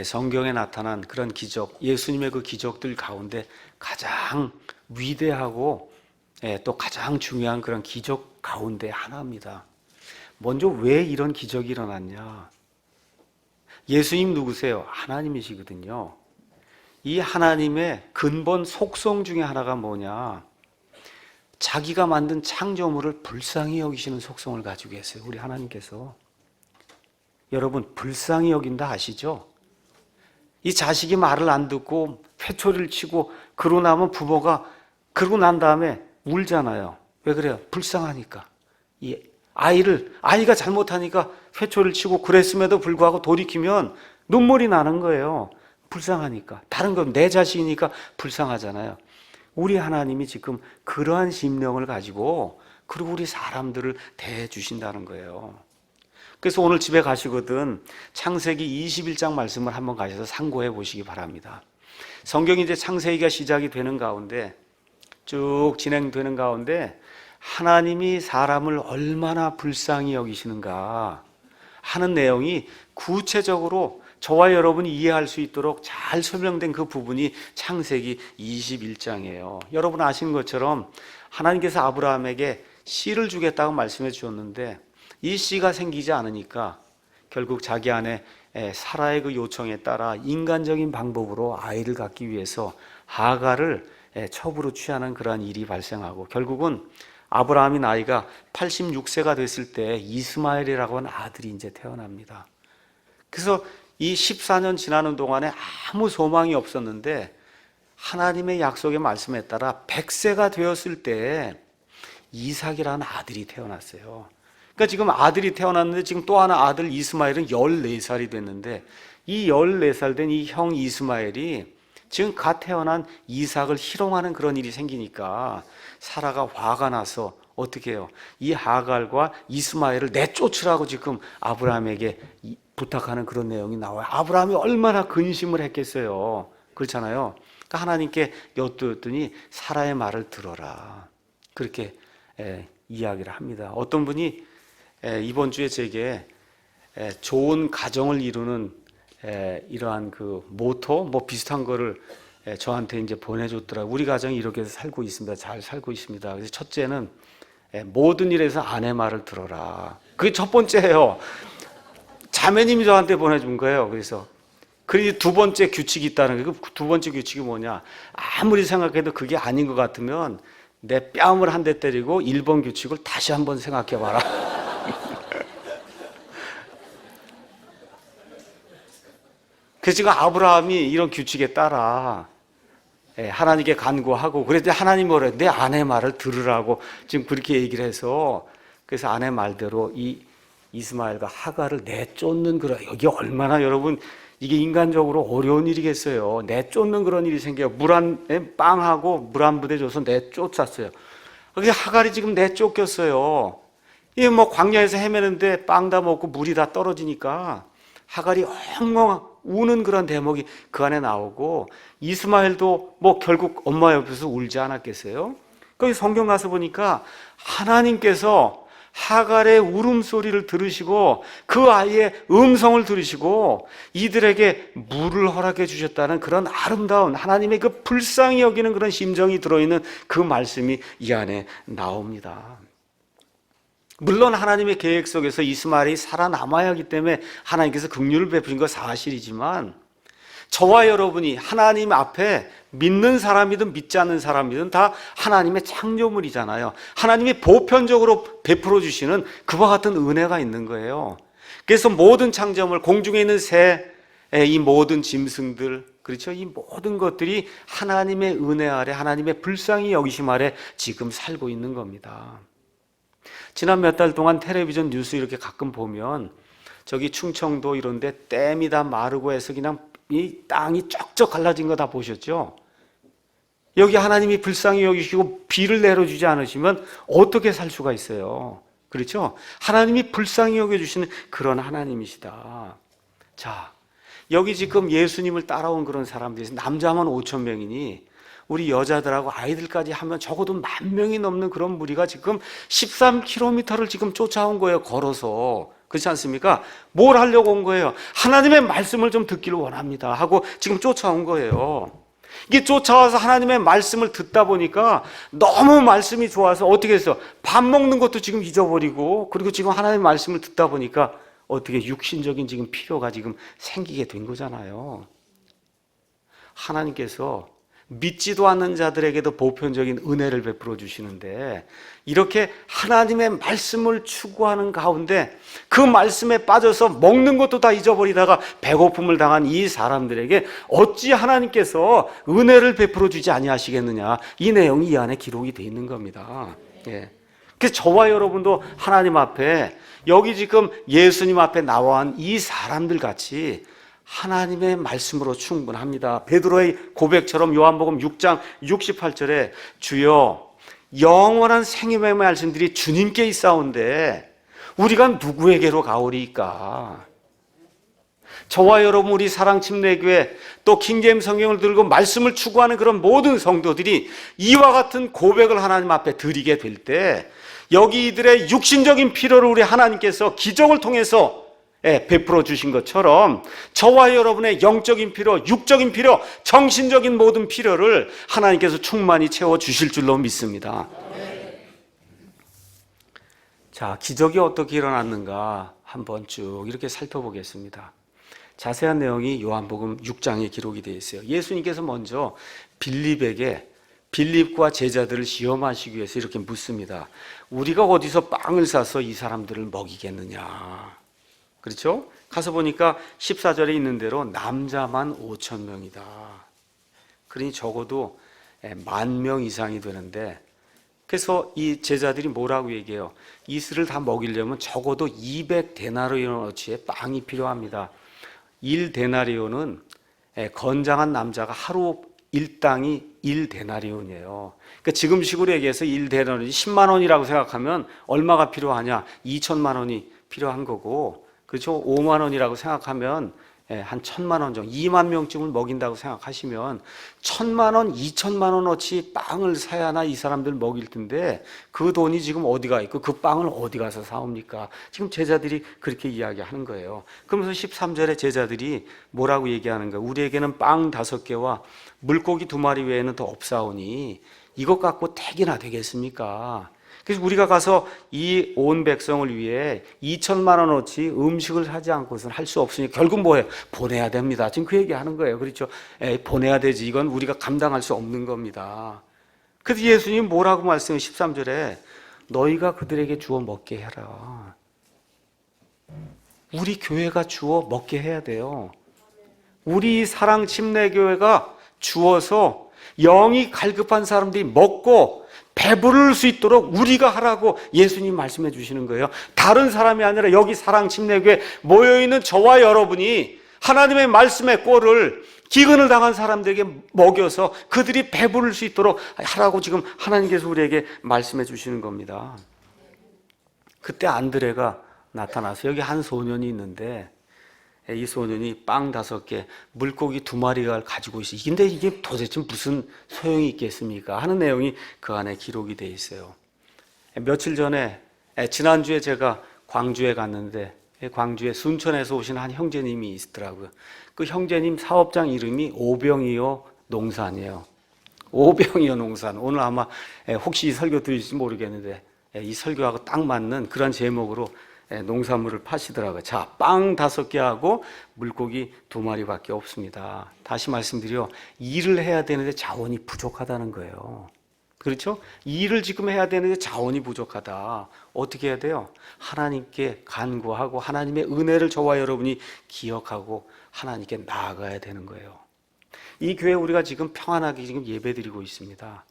성경에 나타난 그런 기적, 예수님의 그 기적들 가운데 가장 위대하고 또 가장 중요한 그런 기적 가운데 하나입니다. 먼저 왜 이런 기적이 일어났냐? 예수님 누구세요? 하나님이시거든요. 이 하나님의 근본 속성 중에 하나가 뭐냐? 자기가 만든 창조물을 불쌍히 여기시는 속성을 가지고 계세요. 우리 하나님께서. 여러분, 불쌍히 여긴다 아시죠? 이 자식이 말을 안 듣고 회초리를 치고 그러고 나면 부모가 그러고 난 다음에 울잖아요. 왜 그래요? 불쌍하니까. 이 아이가 잘못하니까 회초리를 치고 그랬음에도 불구하고 돌이키면 눈물이 나는 거예요. 불쌍하니까. 다른 건 내 자식이니까 불쌍하잖아요. 우리 하나님이 지금 그러한 심령을 가지고 그리고 우리 사람들을 대해 주신다는 거예요. 그래서 오늘 집에 가시거든 창세기 21장 말씀을 한번 가셔서 상고해 보시기 바랍니다. 성경이 이제 창세기가 시작이 되는 가운데 쭉 진행되는 가운데 하나님이 사람을 얼마나 불쌍히 여기시는가 하는 내용이 구체적으로 저와 여러분이 이해할 수 있도록 잘 설명된 그 부분이 창세기 21장이에요. 여러분 아시는 것처럼 하나님께서 아브라함에게 씨를 주겠다고 말씀해 주셨는데 이 씨가 생기지 않으니까 결국 자기 아내 사라의 그 요청에 따라 인간적인 방법으로 아이를 갖기 위해서 하갈을 첩으로 취하는 그러한 일이 발생하고 결국은 아브라함이 나이가 86세가 됐을 때 이스마엘이라고 하는 아들이 이제 태어납니다. 그래서 이 14년 지나는 동안에 아무 소망이 없었는데 하나님의 약속의 말씀에 따라 100세가 되었을 때 이삭이라는 아들이 태어났어요. 그러니까 지금 아들이 태어났는데 지금 또 하나 아들 이스마엘은 14살이 됐는데 이 14살 된 이 형 이스마엘이 지금 갓 태어난 이삭을 희롱하는 그런 일이 생기니까 사라가 화가 나서 어떻게 해요? 이 하갈과 이스마엘을 내쫓으라고 지금 아브라함에게 부탁하는 그런 내용이 나와요. 아브라함이 얼마나 근심을 했겠어요. 그렇잖아요. 그러니까 하나님께 엿들었더니 사라의 말을 들어라. 그렇게 이야기를 합니다. 어떤 분이 이번 주에 제게 좋은 가정을 이루는 이러한 그 모토 뭐 비슷한 거를 저한테 이제 보내줬더라고요. 우리 가정이 이렇게 해서 살고 있습니다. 잘 살고 있습니다. 그래서 첫째는 모든 일에서 아내 말을 들어라. 그게 첫 번째예요. 자매님이 저한테 보내준 거예요. 그래서 두 번째 규칙이 있다는 거. 그 두 번째 규칙이 뭐냐? 아무리 생각해도 그게 아닌 것 같으면 내 뺨을 한 대 때리고 1번 규칙을 다시 한번 생각해 봐라. 그래서 지금 아브라함이 이런 규칙에 따라 하나님께 간구하고 그랬더니 하나님 뭐래? 내 아내 말을 들으라고 지금 그렇게 얘기를 해서 그래서 아내 말대로 이 이스마엘과 하갈을 내쫓는 그런 여기 얼마나 여러분 이게 인간적으로 어려운 일이겠어요. 내쫓는 그런 일이 생겨요. 빵하고 물 한 부대 줘서 내쫓았어요. 그게 하갈이 지금 내쫓겼어요. 이게 뭐 광야에서 헤매는데 빵 다 먹고 물이 다 떨어지니까 하갈이 엉엉 우는 그런 대목이 그 안에 나오고 이스마엘도 뭐 결국 엄마 옆에서 울지 않았겠어요? 거기 성경 가서 보니까 하나님께서 하갈의 울음소리를 들으시고 그 아이의 음성을 들으시고 이들에게 물을 허락해 주셨다는 그런 아름다운 하나님의 그 불쌍히 여기는 그런 심정이 들어있는 그 말씀이 이 안에 나옵니다. 물론 하나님의 계획 속에서 이스마엘이 살아남아야 하기 때문에 하나님께서 긍휼을 베푸신 건 사실이지만 저와 여러분이 하나님 앞에 믿는 사람이든 믿지 않는 사람이든 다 하나님의 창조물이잖아요. 하나님이 보편적으로 베풀어 주시는 그와 같은 은혜가 있는 거예요. 그래서 모든 창조물, 공중에 있는 새, 이 모든 짐승들, 그렇죠? 이 모든 것들이 하나님의 은혜 아래, 하나님의 불쌍히 여기심 아래 지금 살고 있는 겁니다. 지난 몇 달 동안 텔레비전 뉴스 이렇게 가끔 보면 저기 충청도 이런 데 댐이 다 마르고 해서 그냥 이 땅이 쩍쩍 갈라진 거 다 보셨죠? 여기 하나님이 불쌍히 여기시고 비를 내려주지 않으시면 어떻게 살 수가 있어요? 그렇죠? 하나님이 불쌍히 여겨주시는 그런 하나님이시다. 자, 여기 지금 예수님을 따라온 그런 사람들이 남자만 5천 명이니 우리 여자들하고 아이들까지 하면 적어도 10,000명이 넘는 그런 무리가 지금 13km를 지금 쫓아온 거예요. 걸어서. 그렇지 않습니까? 뭘 하려고 온 거예요? 하나님의 말씀을 좀 듣기를 원합니다 하고 지금 쫓아온 거예요. 이게 쫓아와서 하나님의 말씀을 듣다 보니까 너무 말씀이 좋아서 어떻게 했어? 밥 먹는 것도 지금 잊어버리고, 그리고 지금 하나님의 말씀을 듣다 보니까 어떻게 육신적인 지금 필요가 지금 생기게 된 거잖아요. 하나님께서 믿지도 않는 자들에게도 보편적인 은혜를 베풀어 주시는데, 이렇게 하나님의 말씀을 추구하는 가운데 그 말씀에 빠져서 먹는 것도 다 잊어버리다가 배고픔을 당한 이 사람들에게 어찌 하나님께서 은혜를 베풀어 주지 아니하시겠느냐, 이 내용이 이 안에 기록이 되어 있는 겁니다. 예. 그래서 저와 여러분도 하나님 앞에, 여기 지금 예수님 앞에 나와온 이 사람들 같이 하나님의 말씀으로 충분합니다. 베드로의 고백처럼 요한복음 6장 68절에 주여 영원한 생명의 말씀들이 주님께 있사온데 우리가 누구에게로 가오리까? 저와 여러분, 우리 사랑침례교회 또 킹제임스 성경을 들고 말씀을 추구하는 그런 모든 성도들이 이와 같은 고백을 하나님 앞에 드리게 될 때, 여기 이들의 육신적인 필요를 우리 하나님께서 기적을 통해서 베풀어 주신 것처럼 저와 여러분의 영적인 필요, 육적인 필요, 정신적인 모든 필요를 하나님께서 충만히 채워 주실 줄로 믿습니다. 자, 기적이 어떻게 일어났는가 한번 쭉 이렇게 살펴보겠습니다. 자세한 내용이 요한복음 6장에 기록이 되어 있어요. 예수님께서 먼저 빌립과 제자들을 시험하시기 위해서 이렇게 묻습니다. 우리가 어디서 빵을 사서 이 사람들을 먹이겠느냐? 그렇죠? 가서 보니까 14절에 있는 대로 남자만 5,000명이다. 그러니 적어도 10,000명 이상이 되는데, 그래서 이 제자들이 뭐라고 얘기해요? 이슬을 다 먹이려면 적어도 200데나리온어치의 빵이 필요합니다. 1데나리온은 건장한 남자가 하루 일당이 1데나리온이에요. 그러니까 지금식으로 얘기해서 1데나리온이 10만 원이라고 생각하면 얼마가 필요하냐? 2천만 원이 필요한 거고, 그렇죠? 5만 원이라고 생각하면 한 1,000만 원 정도, 2만 명쯤을 먹인다고 생각하시면 1,000만 원, 2천만 원어치 빵을 사야나 이 사람들 먹일 텐데 그 돈이 지금 어디가 있고 그 빵을 어디 가서 사옵니까? 지금 제자들이 그렇게 이야기하는 거예요. 그러면서 13절에 제자들이 뭐라고 얘기하는 거예요? 우리에게는 빵 5개와 물고기 2마리 외에는 더 없사오니 이것 갖고 택이나 되겠습니까? 그래서 우리가 가서 이 온 백성을 위해 2천만 원어치 음식을 하지 않고서는 할 수 없으니 결국 뭐예요? 보내야 됩니다. 지금 그 얘기하는 거예요. 그렇죠? 보내야 되지. 이건 우리가 감당할 수 없는 겁니다. 그래서 예수님 뭐라고 말씀해? 13절에 너희가 그들에게 주어 먹게 해라. 우리 교회가 주어 먹게 해야 돼요. 우리 사랑 침례교회가 주어서 영이 갈급한 사람들이 먹고 배부를 수 있도록 우리가 하라고 예수님 말씀해 주시는 거예요. 다른 사람이 아니라 여기 사랑침례교회 모여있는 저와 여러분이 하나님의 말씀의 꼴을 기근을 당한 사람들에게 먹여서 그들이 배부를 수 있도록 하라고 지금 하나님께서 우리에게 말씀해 주시는 겁니다. 그때 안드레가 나타나서 여기 한 소년이 있는데 이 소년이 빵 5개, 물고기 2마리가 가지고 있어요. 근데 이게 도대체 무슨 소용이 있겠습니까? 하는 내용이 그 안에 기록이 돼 있어요. 며칠 전에, 지난주에 제가 광주에 갔는데 광주에 순천에서 오신 한 형제님이 있더라고요. 그 형제님 사업장 이름이 오병이어 농산이에요. 오병이어 농산. 오늘 아마 혹시 설교 들으실지 모르겠는데 이 설교하고 딱 맞는 그런 제목으로 농산물을 파시더라고요. 자, 빵 5개하고 물고기 2마리밖에 없습니다. 다시 말씀드려, 일을 해야 되는데 자원이 부족하다는 거예요. 그렇죠? 일을 지금 해야 되는데 자원이 부족하다. 어떻게 해야 돼요? 하나님께 간구하고 하나님의 은혜를 저와 여러분이 기억하고 하나님께 나아가야 되는 거예요. 이 교회 우리가 지금 평안하게 지금 예배드리고 있습니다.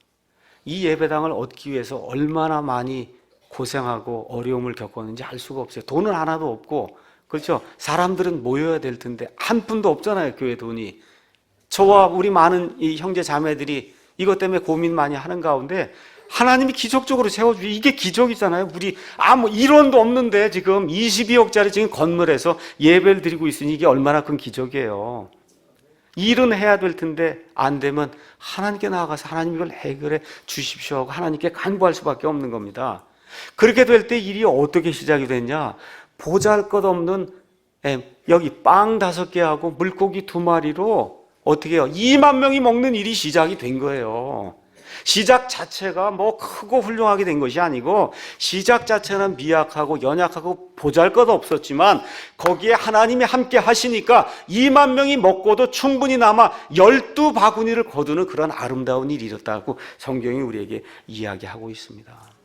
이 예배당을 얻기 위해서 얼마나 많이 고생하고 어려움을 겪었는지 알 수가 없어요. 돈은 하나도 없고, 그렇죠? 사람들은 모여야 될 텐데 한 푼도 없잖아요, 교회 돈이. 저와 우리 많은 이 형제 자매들이 이것 때문에 고민 많이 하는 가운데 하나님이 기적적으로 세워주기, 이게 기적이잖아요. 우리 아무 1원도 없는데 지금 22억짜리 지금 건물에서 예배를 드리고 있으니 이게 얼마나 큰 기적이에요. 일은 해야 될 텐데 안 되면 하나님께 나아가서 하나님 이걸 해결해 주십시오 하고 하나님께 간구할 수밖에 없는 겁니다. 그렇게 될 때 일이 어떻게 시작이 됐냐? 보잘것없는 여기 빵 5개하고 물고기 2마리로 어떻게 해요? 2만 명이 먹는 일이 시작이 된 거예요. 시작 자체가 뭐 크고 훌륭하게 된 것이 아니고, 시작 자체는 미약하고 연약하고 보잘것없었지만 거기에 하나님이 함께 하시니까 2만 명이 먹고도 충분히 남아 12바구니를 거두는 그런 아름다운 일이었다고 성경이 우리에게 이야기하고 있습니다.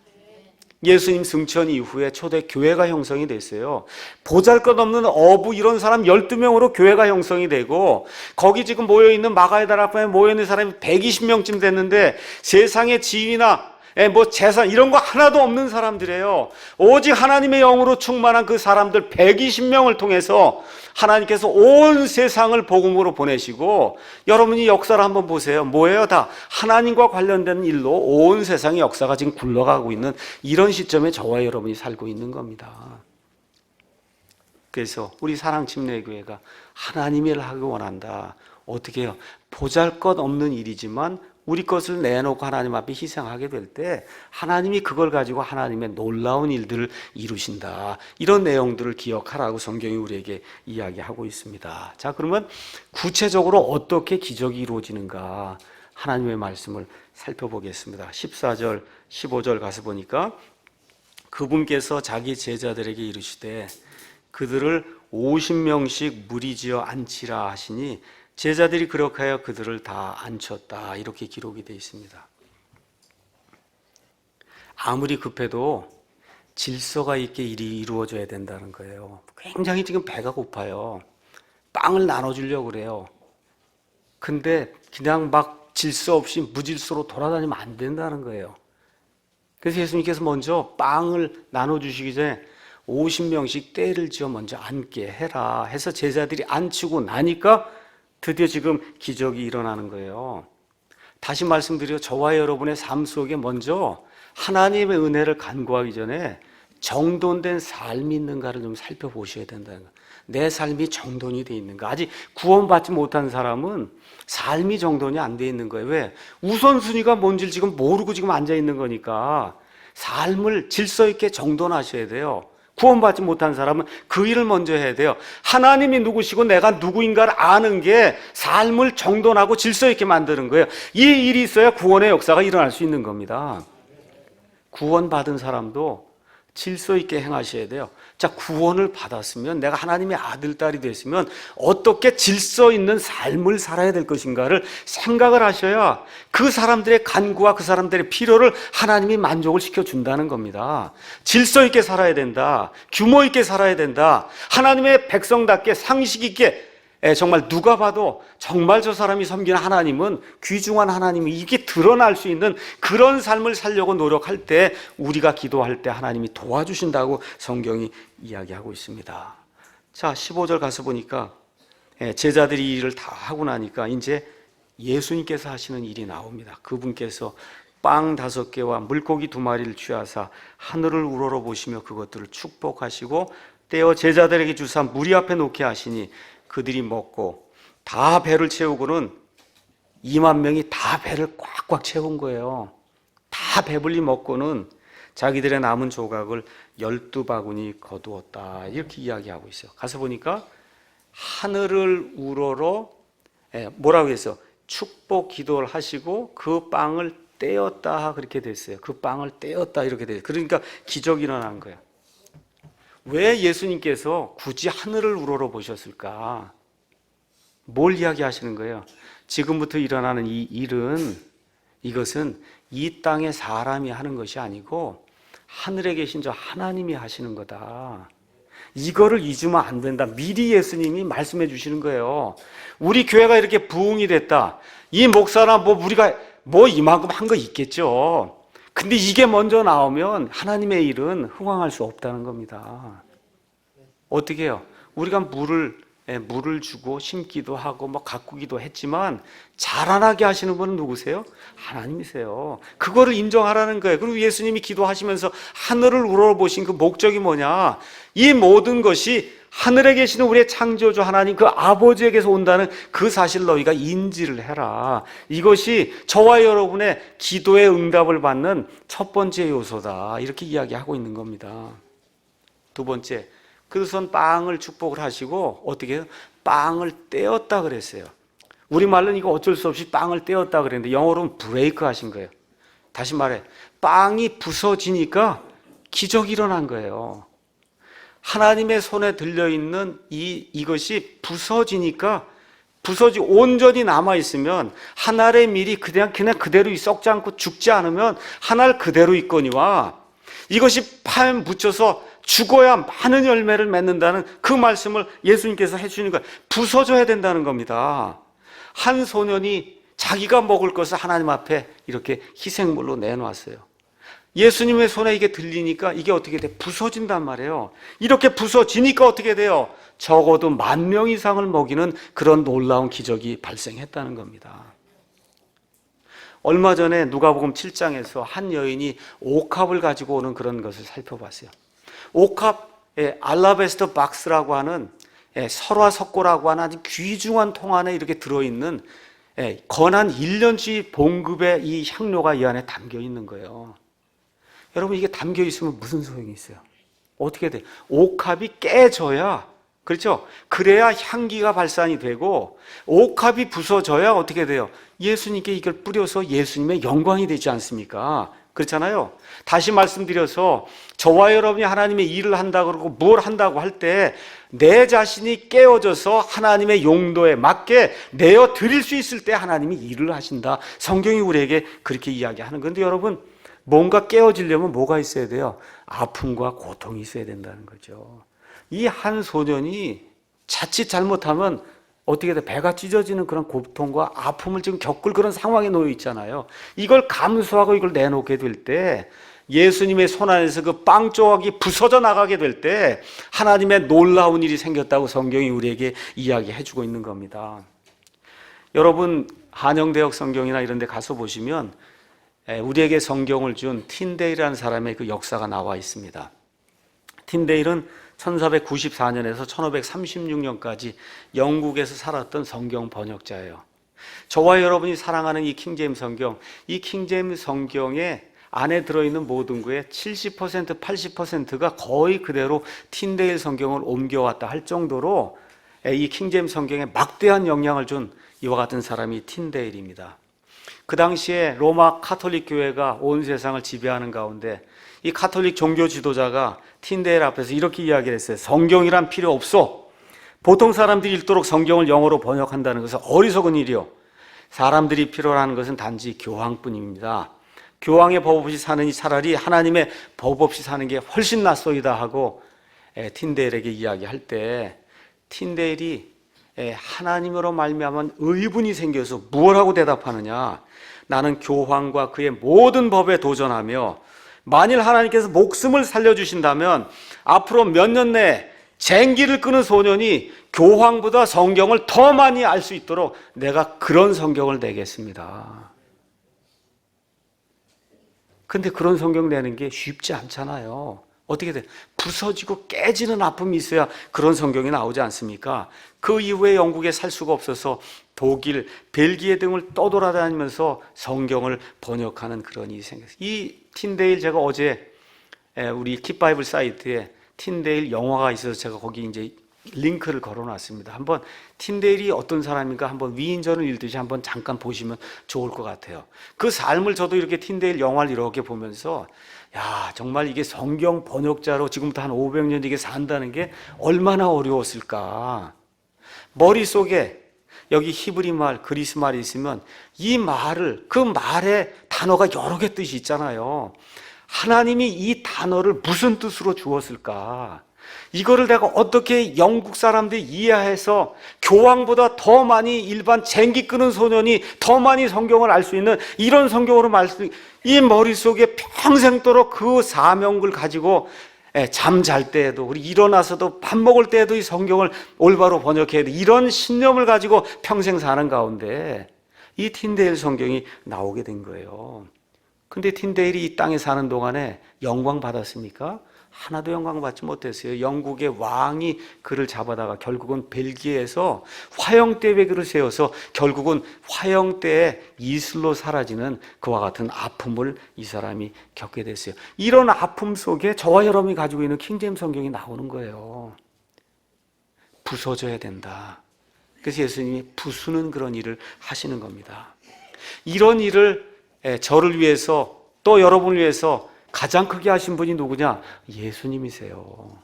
예수님 승천 이후에 초대 교회가 형성이 됐어요. 보잘것없는 어부 이런 사람 12명으로 교회가 형성이 되고, 거기 지금 모여있는 마가의 다락 앞에 모여있는 사람이 120명쯤 됐는데 세상의 지위나 뭐 재산 이런 거 하나도 없는 사람들이에요. 오직 하나님의 영으로 충만한 그 사람들 120명을 통해서 하나님께서 온 세상을 복음으로 보내시고, 여러분이 역사를 한번 보세요. 뭐예요? 다 하나님과 관련된 일로 온 세상의 역사가 지금 굴러가고 있는 이런 시점에 저와 여러분이 살고 있는 겁니다. 그래서 우리 사랑침례교회가 하나님의 일을 하기 원한다. 어떻게 해요? 보잘것없는 일이지만 우리 것을 내놓고 하나님 앞에 희생하게 될 때 하나님이 그걸 가지고 하나님의 놀라운 일들을 이루신다. 이런 내용들을 기억하라고 성경이 우리에게 이야기하고 있습니다. 자, 그러면 구체적으로 어떻게 기적이 이루어지는가 하나님의 말씀을 살펴보겠습니다. 14절, 15절 가서 보니까 그분께서 자기 제자들에게 이르시되 그들을 50명씩 무리지어 앉히라 하시니 제자들이 그렇게 하여 그들을 다 앉혔다. 이렇게 기록이 되어 있습니다. 아무리 급해도 질서가 있게 일이 이루어져야 된다는 거예요. 굉장히 지금 배가 고파요. 빵을 나눠주려고 그래요. 근데 그냥 막 질서 없이 무질서로 돌아다니면 안 된다는 거예요. 그래서 예수님께서 먼저 빵을 나눠주시기 전에 50명씩 때를 지어 먼저 앉게 해라 해서 제자들이 앉히고 나니까 드디어 지금 기적이 일어나는 거예요. 다시 말씀드려, 저와 여러분의 삶 속에 먼저 하나님의 은혜를 간구하기 전에 정돈된 삶이 있는가를 좀 살펴보셔야 된다는 거예요. 내 삶이 정돈이 돼 있는가. 아직 구원받지 못한 사람은 삶이 정돈이 안 돼 있는 거예요. 왜? 우선순위가 뭔지 지금 모르고 지금 앉아 있는 거니까 삶을 질서 있게 정돈하셔야 돼요. 구원받지 못한 사람은 그 일을 먼저 해야 돼요. 하나님이 누구시고 내가 누구인가를 아는 게 삶을 정돈하고 질서 있게 만드는 거예요. 이 일이 있어야 구원의 역사가 일어날 수 있는 겁니다. 구원받은 사람도 질서 있게 행하셔야 돼요. 자, 구원을 받았으면, 내가 하나님의 아들, 딸이 됐으면 어떻게 질서 있는 삶을 살아야 될 것인가를 생각을 하셔야 그 사람들의 간구와 그 사람들의 필요를 하나님이 만족을 시켜준다는 겁니다. 질서 있게 살아야 된다. 규모 있게 살아야 된다. 하나님의 백성답게 상식 있게, 정말 누가 봐도 정말 저 사람이 섬기는 하나님은 귀중한 하나님이 이게 드러날 수 있는 그런 삶을 살려고 노력할 때, 우리가 기도할 때 하나님이 도와주신다고 성경이 이야기하고 있습니다. 자, 15절 가서 보니까 제자들이 이 일을 다 하고 나니까 이제 예수님께서 하시는 일이 나옵니다. 그분께서 빵 5개와 물고기 2마리를 취하사 하늘을 우러러보시며 그것들을 축복하시고 떼어 제자들에게 주사 무리 앞에 놓게 하시니 그들이 먹고 다 배를 채우고는 2만 명이 다 배를 꽉꽉 채운 거예요. 다 배불리 먹고는 자기들의 남은 조각을 12바구니 거두었다. 이렇게 이야기하고 있어요. 가서 보니까 하늘을 우러러 뭐라고 해서 축복 기도를 하시고 그 빵을 떼었다 그렇게 됐어요. 그 빵을 떼었다 이렇게 됐어요. 그러니까 기적이 일어난 거예요. 왜 예수님께서 굳이 하늘을 우러러 보셨을까? 뭘 이야기하시는 거예요? 지금부터 일어나는 이 일은, 이것은 이 땅의 사람이 하는 것이 아니고 하늘에 계신 저 하나님이 하시는 거다. 이거를 잊으면 안 된다. 미리 예수님이 말씀해 주시는 거예요. 우리 교회가 이렇게 부흥이 됐다. 이 목사나 우리가 이만큼 한 거 있겠죠. 근데 이게 먼저 나오면 하나님의 일은 흥황할 수 없다는 겁니다. 어떻게 해요? 우리가 물을 주고 심기도 하고 가꾸기도 했지만 자라나게 하시는 분은 누구세요? 하나님이세요. 그거를 인정하라는 거예요. 그리고 예수님이 기도하시면서 하늘을 우러러보신 그 목적이 뭐냐? 이 모든 것이 하늘에 계시는 우리의 창조주 하나님 그 아버지에게서 온다는 그 사실 너희가 인지를 해라. 이것이 저와 여러분의 기도의 응답을 받는 첫 번째 요소다. 이렇게 이야기하고 있는 겁니다. 두 번째, 그래서 빵을 축복을 하시고 어떻게 해요? 빵을 떼었다 그랬어요. 우리말로는 이거 어쩔 수 없이 빵을 떼었다 그랬는데 영어로는 브레이크 하신 거예요. 다시 말해, 빵이 부서지니까 기적이 일어난 거예요. 하나님의 손에 들려있는 이것이 부서지니까 온전히 남아있으면 한 알의 밀이 그냥 그대로 썩지 않고 죽지 않으면 한 알 그대로 있거니와 이것이 파에 묻혀서 죽어야 많은 열매를 맺는다는 그 말씀을 예수님께서 해주시는 거예요. 부서져야 된다는 겁니다. 한 소년이 자기가 먹을 것을 하나님 앞에 이렇게 희생물로 내놓았어요. 예수님의 손에 이게 들리니까 이게 어떻게 돼? 부서진단 말이에요. 이렇게 부서지니까 어떻게 돼요? 적어도 10,000명 이상을 먹이는 그런 놀라운 기적이 발생했다는 겁니다. 얼마 전에 누가복음 7장에서 한 여인이 옥합을 가지고 오는 그런 것을 살펴봤어요. 옥합, 알라베스터 박스라고 하는 설화석고라고 하는 아주 귀중한 통 안에 이렇게 들어있는 건한 1년치 봉급의 이 향료가 이 안에 담겨 있는 거예요. 여러분 이게 담겨 있으면 무슨 소용이 있어요? 어떻게 돼? 옥합이 깨져야, 그렇죠? 그래야 향기가 발산이 되고 옥합이 부서져야 어떻게 돼요? 예수님께 이걸 뿌려서 예수님의 영광이 되지 않습니까? 그렇잖아요. 다시 말씀드려서 저와 여러분이 하나님의 일을 한다고 그러고 뭘 한다고 할 때 내 자신이 깨어져서 하나님의 용도에 맞게 내어 드릴 수 있을 때 하나님이 일을 하신다. 성경이 우리에게 그렇게 이야기하는 건데 여러분 뭔가 깨어지려면 뭐가 있어야 돼요? 아픔과 고통이 있어야 된다는 거죠. 이 한 소년이 자칫 잘못하면 어떻게 돼? 배가 찢어지는 그런 고통과 아픔을 지금 겪을 그런 상황에 놓여 있잖아요. 이걸 감수하고 이걸 내놓게 될 때 예수님의 손 안에서 그 빵 조각이 부서져 나가게 될 때 하나님의 놀라운 일이 생겼다고 성경이 우리에게 이야기해 주고 있는 겁니다. 여러분 한영대역 성경이나 이런 데 가서 보시면 우리에게 성경을 준 틴데일이라는 사람의 그 역사가 나와 있습니다. 틴데일은 1494년에서 1536년까지 영국에서 살았던 성경 번역자예요. 저와 여러분이 사랑하는 이 킹제임스 성경, 이 킹제임스 성경에 안에 들어있는 모든 것의 70%, 80%가 거의 그대로 틴데일 성경을 옮겨왔다 할 정도로 이 킹제임스 성경에 막대한 영향을 준 이와 같은 사람이 틴데일입니다. 그 당시에 로마 카톨릭 교회가 온 세상을 지배하는 가운데 이 카톨릭 종교 지도자가 틴데일 앞에서 이렇게 이야기를 했어요. 성경이란 필요 없어. 보통 사람들이 읽도록 성경을 영어로 번역한다는 것은 어리석은 일이요. 사람들이 필요로 하는 것은 단지 교황뿐입니다. 교황의 법 없이 사느니 차라리 하나님의 법 없이 사는 게 훨씬 낫소이다 하고 틴데일에게 이야기할 때 틴데일이 하나님으로 말미암은 의분이 생겨서 무엇 하고 대답하느냐? 나는 교황과 그의 모든 법에 도전하며 만일 하나님께서 목숨을 살려주신다면 앞으로 몇 년 내에 쟁기를 끄는 소년이 교황보다 성경을 더 많이 알 수 있도록 내가 그런 성경을 내겠습니다. 근데 그런 성경 내는 게 쉽지 않잖아요. 어떻게 돼? 부서지고 깨지는 아픔이 있어야 그런 성경이 나오지 않습니까? 그 이후에 영국에 살 수가 없어서 독일, 벨기에 등을 떠돌아다니면서 성경을 번역하는 그런 일이 생겼어요. 이 틴데일 제가 어제 우리 킵바이블 사이트에 틴데일 영화가 있어서 제가 거기 이제 링크를 걸어놨습니다. 한번 틴데일이 어떤 사람인가 한번 위인전을 읽듯이 한번 잠깐 보시면 좋을 것 같아요. 그 삶을 저도 이렇게 틴데일 영화를 이렇게 보면서 야, 정말 이게 성경 번역자로 지금부터 한 500년 이게 산다는 게 얼마나 어려웠을까. 머릿속에 여기 히브리 말, 그리스 말이 있으면 이 말을, 그 말에 단어가 여러 개 뜻이 있잖아요. 하나님이 이 단어를 무슨 뜻으로 주었을까? 이거를 내가 어떻게 영국 사람들이 이해해서 교황보다 더 많이 일반 쟁기 끄는 소년이 더 많이 성경을 알 수 있는 이런 성경으로 말씀, 이 머릿속에 평생도록 그 사명을 가지고 잠잘 때에도 우리 일어나서도 밥 먹을 때에도 이 성경을 올바로 번역해야 돼. 이런 신념을 가지고 평생 사는 가운데 이 틴데일 성경이 나오게 된 거예요. 근데 틴데일이 이 땅에 사는 동안에 영광 받았습니까? 하나도 영광 받지 못했어요. 영국의 왕이 그를 잡아다가 결국은 벨기에에서 화형대 외교를 세워서 결국은 화형대에 이슬로 사라지는 그와 같은 아픔을 이 사람이 겪게 됐어요. 이런 아픔 속에 저와 여러분이 가지고 있는 킹제임스 성경이 나오는 거예요. 부서져야 된다. 그래서 예수님이 부수는 그런 일을 하시는 겁니다. 이런 일을 저를 위해서 또 여러분을 위해서 가장 크게 하신 분이 누구냐? 예수님이세요.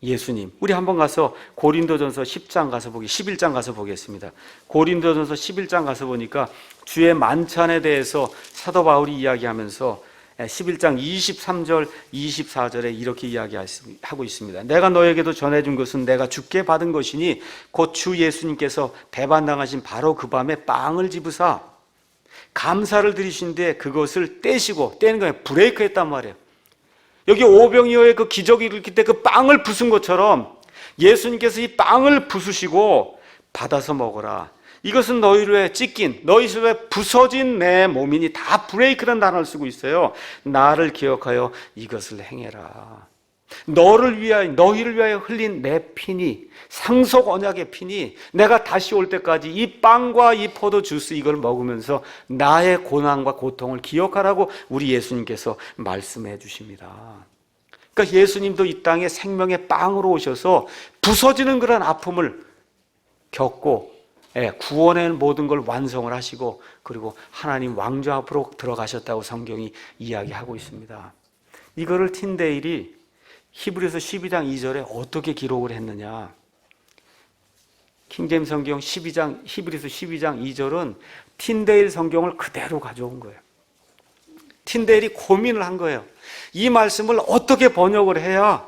예수님. 우리 한번 가서 고린도전서 10장 가서 11장 가서 보겠습니다. 고린도전서 11장 가서 보니까 주의 만찬에 대해서 사도 바울이 이야기하면서 11장 23절, 24절에 이렇게 이야기하고 있습니다. 내가 너에게도 전해준 것은 내가 주께 받은 것이니 곧 주 예수님께서 배반당하신 바로 그 밤에 빵을 집으사 감사를 드리신데 그것을 떼시고, 떼는 거예요. 브레이크 했단 말이에요. 여기 오병이어의 그 기적이 일으킬 때 그 빵을 부순 것처럼 예수님께서 이 빵을 부수시고 받아서 먹어라. 이것은 너희를 위해 찢긴, 너희를 위해 부서진 내 몸이니, 다 브레이크라는 단어를 쓰고 있어요. 나를 기억하여 이것을 행해라. 너희를 위하여 흘린 내 피니, 상속 언약의 피니, 내가 다시 올 때까지 이 빵과 이 포도 주스 이걸 먹으면서 나의 고난과 고통을 기억하라고 우리 예수님께서 말씀해 주십니다. 그러니까 예수님도 이 땅에 생명의 빵으로 오셔서 부서지는 그런 아픔을 겪고 구원의 모든 걸 완성을 하시고 그리고 하나님 왕좌 앞으로 들어가셨다고 성경이 이야기하고 있습니다. 이거를 틴데일이 히브리서 12장 2절에 어떻게 기록을 했느냐? 킹제임스 성경 12장, 히브리서 12장 2절은 틴데일 성경을 그대로 가져온 거예요. 틴데일이 고민을 한 거예요. 이 말씀을 어떻게 번역을 해야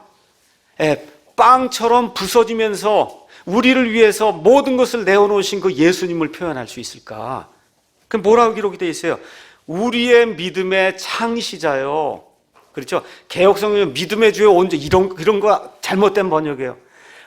빵처럼 부서지면서 우리를 위해서 모든 것을 내어놓으신 그 예수님을 표현할 수 있을까? 그럼 뭐라고 기록이 되어 있어요? 우리의 믿음의 창시자요. 그렇죠? 개혁성경은 믿음의 주요 온전, 이런 거 잘못된 번역이에요.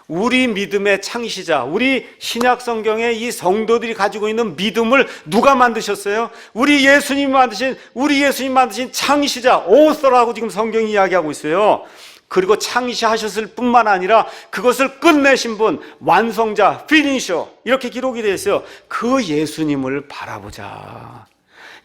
우리 믿음의 창시자, 우리 신약성경의 이 성도들이 가지고 있는 믿음을 누가 만드셨어요? 우리 예수님 만드신 창시자, 오서라고 지금 성경이 이야기하고 있어요. 그리고 창시하셨을 뿐만 아니라 그것을 끝내신 분, 완성자, 피니셔, 이렇게 기록이 되어 있어요. 그 예수님을 바라보자.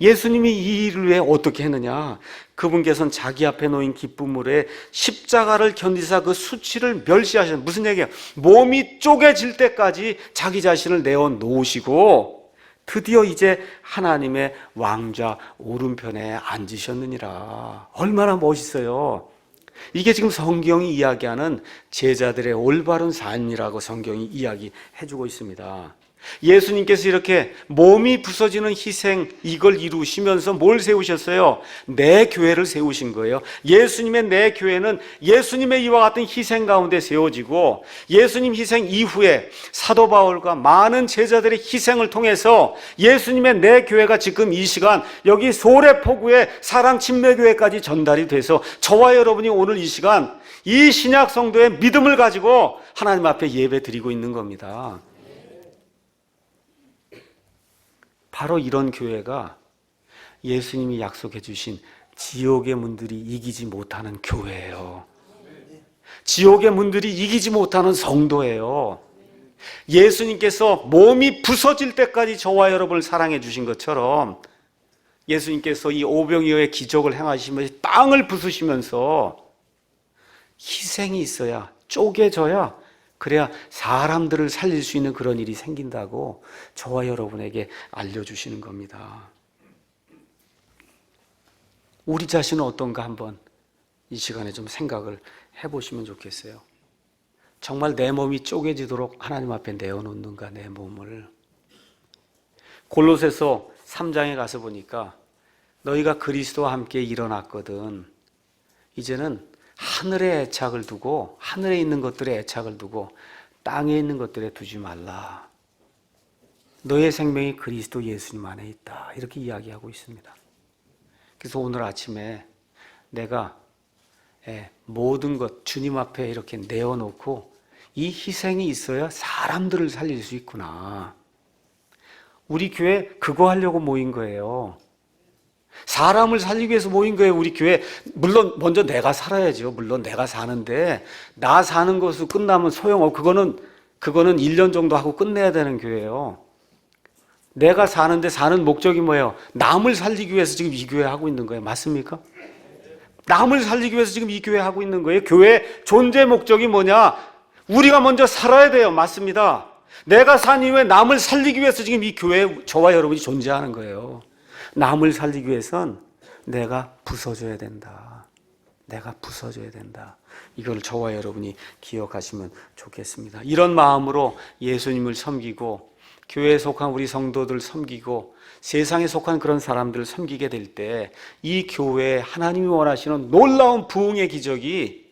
예수님이 이 일을 왜 어떻게 했느냐? 그분께서는 자기 앞에 놓인 기쁨으로 십자가를 견디사 그 수치를 멸시하셨어요. 무슨 얘기예요? 몸이 쪼개질 때까지 자기 자신을 내어놓으시고 드디어 이제 하나님의 왕좌 오른편에 앉으셨느니라. 얼마나 멋있어요. 이게 지금 성경이 이야기하는 제자들의 올바른 삶이라고 성경이 이야기해주고 있습니다. 예수님께서 이렇게 몸이 부서지는 희생, 이걸 이루시면서 뭘 세우셨어요? 내 교회를 세우신 거예요. 예수님의 내 교회는 예수님의 이와 같은 희생 가운데 세워지고, 예수님 희생 이후에 사도 바울과 많은 제자들의 희생을 통해서 예수님의 내 교회가 지금 이 시간 여기 소래포구의 사랑 침례교회까지 전달이 돼서 저와 여러분이 오늘 이 시간 이 신약 성도의 믿음을 가지고 하나님 앞에 예배 드리고 있는 겁니다. 바로 이런 교회가 예수님이 약속해 주신 지옥의 문들이 이기지 못하는 교회예요. 지옥의 문들이 이기지 못하는 성도예요. 예수님께서 몸이 부서질 때까지 저와 여러분을 사랑해 주신 것처럼 예수님께서 이 오병이어의 기적을 행하시면서 빵을 부수시면서 희생이 있어야, 쪼개져야 그래야 사람들을 살릴 수 있는 그런 일이 생긴다고 저와 여러분에게 알려주시는 겁니다. 우리 자신은 어떤가 한번 이 시간에 좀 생각을 해보시면 좋겠어요. 정말 내 몸이 쪼개지도록 하나님 앞에 내어놓는가, 내 몸을. 골로새서 3장에 가서 보니까 너희가 그리스도와 함께 일어났거든. 이제는 하늘의 애착을 두고, 하늘에 있는 것들의 애착을 두고 땅에 있는 것들에 두지 말라. 너의 생명이 그리스도 예수님 안에 있다. 이렇게 이야기하고 있습니다. 그래서 오늘 아침에 내가 모든 것 주님 앞에 이렇게 내어놓고 이 희생이 있어야 사람들을 살릴 수 있구나. 우리 교회 그거 하려고 모인 거예요. 사람을 살리기 위해서 모인 거예요, 우리 교회. 물론 먼저 내가 살아야죠. 물론 내가 사는데 나 사는 것으로 끝나면 소용없고 그거는 1년 정도 하고 끝내야 되는 교회예요. 내가 사는데 사는 목적이 뭐예요? 남을 살리기 위해서 지금 이 교회 하고 있는 거예요. 맞습니까? 남을 살리기 위해서 지금 이 교회 하고 있는 거예요. 교회 존재 목적이 뭐냐? 우리가 먼저 살아야 돼요. 맞습니다. 내가 산 이후에 남을 살리기 위해서 지금 이 교회에 저와 여러분이 존재하는 거예요. 남을 살리기 위해선 내가 부서져야 된다. 내가 부서져야 된다. 이걸 저와 여러분이 기억하시면 좋겠습니다. 이런 마음으로 예수님을 섬기고 교회에 속한 우리 성도들 섬기고 세상에 속한 그런 사람들을 섬기게 될 때 이 교회에 하나님이 원하시는 놀라운 부흥의 기적이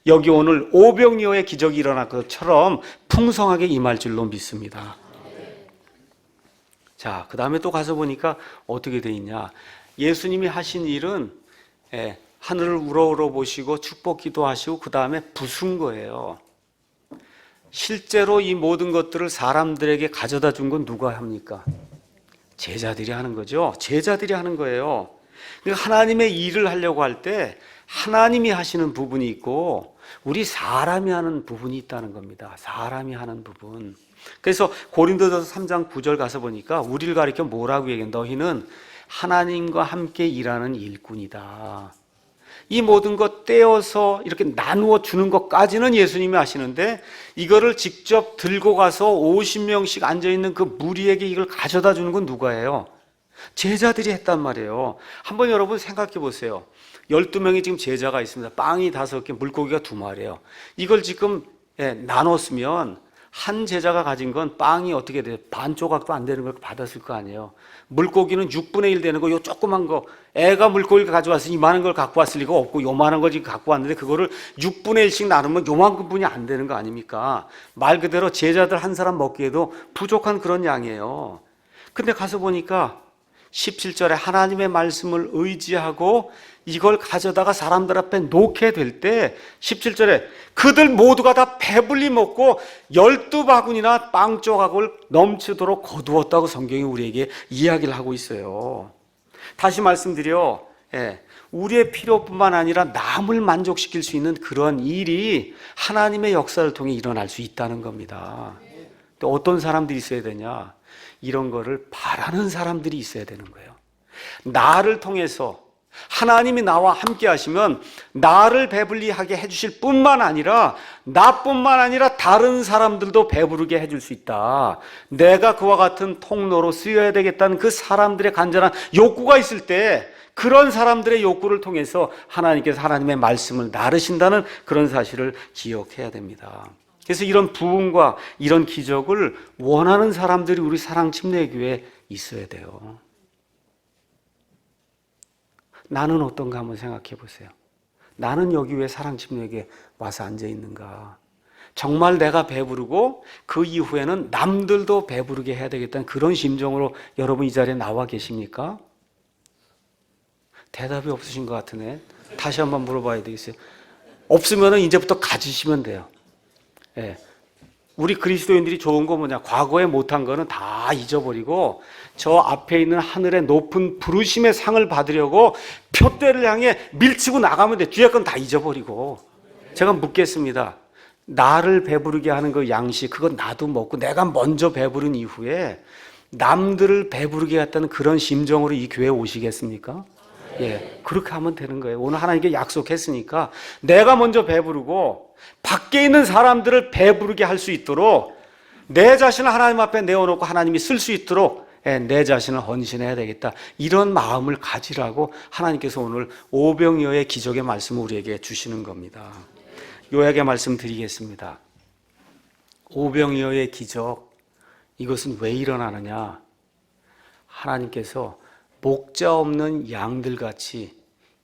여기 오늘 오병이어의 기적이 일어날 것처럼 풍성하게 임할 줄로 믿습니다. 자, 그 다음에 또 가서 보니까 어떻게 돼 있냐. 예수님이 하신 일은 하늘을 우러우러 보시고 축복 기도하시고 그 다음에 부순 거예요. 실제로 이 모든 것들을 사람들에게 가져다 준 건 누가 합니까? 제자들이 하는 거죠. 제자들이 하는 거예요. 그러니까 하나님의 일을 하려고 할 때 하나님이 하시는 부분이 있고 우리 사람이 하는 부분이 있다는 겁니다. 사람이 하는 부분. 그래서 고린도전서 3장 9절 가서 보니까 우리를 가리켜 뭐라고 얘기해? 너희는 하나님과 함께 일하는 일꾼이다. 이 모든 것 떼어서 이렇게 나누어 주는 것까지는 예수님이 하시는데 이거를 직접 들고 가서 50명씩 앉아있는 그 무리에게 이걸 가져다 주는 건 누가 해요? 제자들이 했단 말이에요. 한번 여러분 생각해 보세요. 12명이 지금 제자가 있습니다. 빵이 5개, 물고기가 2마리예요. 이걸 지금 나눴으면 한 제자가 가진 건 빵이 어떻게 돼요? 반 조각도 안 되는 걸 받았을 거 아니에요. 물고기는 6분의 1 되는 거, 요 조그만 거, 애가 물고기를 가져와서 이만한 걸 갖고 왔을 리가 없고 요만한 걸 지금 갖고 왔는데 그거를 6분의 1씩 나누면 요만큼 분이 안 되는 거 아닙니까? 말 그대로 제자들 한 사람 먹기에도 부족한 그런 양이에요. 근데 가서 보니까 17절에 하나님의 말씀을 의지하고 이걸 가져다가 사람들 앞에 놓게 될 때 17절에 그들 모두가 다 배불리 먹고 12바구니나 빵 조각을 넘치도록 거두었다고 성경이 우리에게 이야기를 하고 있어요. 다시 말씀드려 우리의 필요뿐만 아니라 남을 만족시킬 수 있는 그런 일이 하나님의 역사를 통해 일어날 수 있다는 겁니다. 또 어떤 사람들이 있어야 되냐? 이런 거를 바라는 사람들이 있어야 되는 거예요. 나를 통해서 하나님이 나와 함께 하시면 나를 배불리 하게 해주실 뿐만 아니라 나뿐만 아니라 다른 사람들도 배부르게 해줄 수 있다. 내가 그와 같은 통로로 쓰여야 되겠다는 그 사람들의 간절한 욕구가 있을 때 그런 사람들의 욕구를 통해서 하나님께서 하나님의 말씀을 나르신다는 그런 사실을 기억해야 됩니다. 그래서 이런 부흥과 이런 기적을 원하는 사람들이 우리 사랑침례교회에 있어야 돼요. 나는 어떤가 한번 생각해 보세요. 나는 여기 왜 사랑침례교회에 와서 앉아 있는가? 정말 내가 배부르고 그 이후에는 남들도 배부르게 해야 되겠다는 그런 심정으로 여러분 이 자리에 나와 계십니까? 대답이 없으신 것 같으네. 다시 한번 물어봐야 되겠어요. 없으면 이제부터 가지시면 돼요. 우리 그리스도인들이 좋은 거 뭐냐? 과거에 못한 거는 다 잊어버리고 저 앞에 있는 하늘의 높은 부르심의 상을 받으려고 표대를 향해 밀치고 나가면 돼. 뒤에 건 다 잊어버리고. 제가 묻겠습니다. 나를 배부르게 하는 그 양식, 그건 나도 먹고 내가 먼저 배부른 이후에 남들을 배부르게 했다는 그런 심정으로 이 교회에 오시겠습니까? 그렇게 하면 되는 거예요. 오늘 하나님께 약속했으니까 내가 먼저 배부르고 밖에 있는 사람들을 배부르게 할 수 있도록 내 자신을 하나님 앞에 내어놓고 하나님이 쓸 수 있도록 내 자신을 헌신해야 되겠다. 이런 마음을 가지라고 하나님께서 오늘 오병이어의 기적의 말씀을 우리에게 주시는 겁니다. 요약의 말씀 드리겠습니다. 오병이어의 기적, 이것은 왜 일어나느냐? 하나님께서 목자 없는 양들같이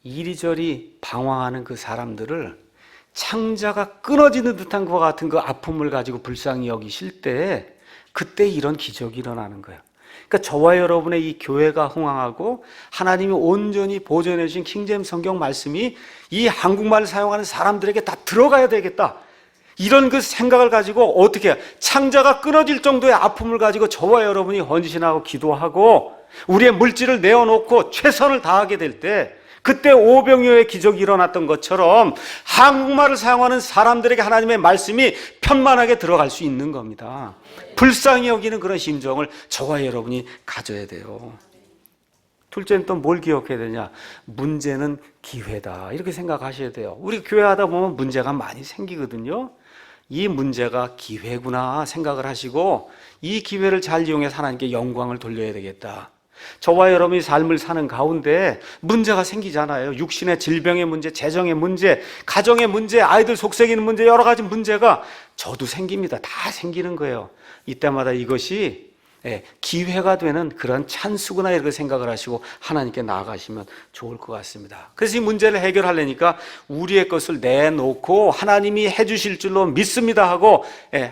이리저리 방황하는 그 사람들을 창자가 끊어지는 듯한 것과 같은 그 아픔을 가지고 불쌍히 여기실 때, 그때 이런 기적이 일어나는 거예요. 그러니까 저와 여러분의 이 교회가 흥황하고 하나님이 온전히 보존해 주신 킹제임스 성경 말씀이 이 한국말을 사용하는 사람들에게 다 들어가야 되겠다, 이런 그 생각을 가지고 어떻게 창자가 끊어질 정도의 아픔을 가지고 저와 여러분이 헌신하고 기도하고 우리의 물질을 내어놓고 최선을 다하게 될 때, 그때 오병이어의 기적이 일어났던 것처럼 한국말을 사용하는 사람들에게 하나님의 말씀이 편만하게 들어갈 수 있는 겁니다. 불쌍히 여기는 그런 심정을 저와 여러분이 가져야 돼요. 둘째는 또 뭘 기억해야 되냐? 문제는 기회다, 이렇게 생각하셔야 돼요. 우리 교회 하다 보면 문제가 많이 생기거든요. 이 문제가 기회구나 생각을 하시고 이 기회를 잘 이용해서 하나님께 영광을 돌려야 되겠다. 저와 여러분이 삶을 사는 가운데 문제가 생기잖아요. 육신의 질병의 문제, 재정의 문제, 가정의 문제, 아이들 속썩이는 문제, 여러 가지 문제가 저도 생깁니다. 다 생기는 거예요. 이때마다 이것이 기회가 되는 그런 찬스구나, 이렇게 생각을 하시고 하나님께 나아가시면 좋을 것 같습니다. 그래서 이 문제를 해결하려니까 우리의 것을 내놓고 하나님이 해주실 줄로 믿습니다 하고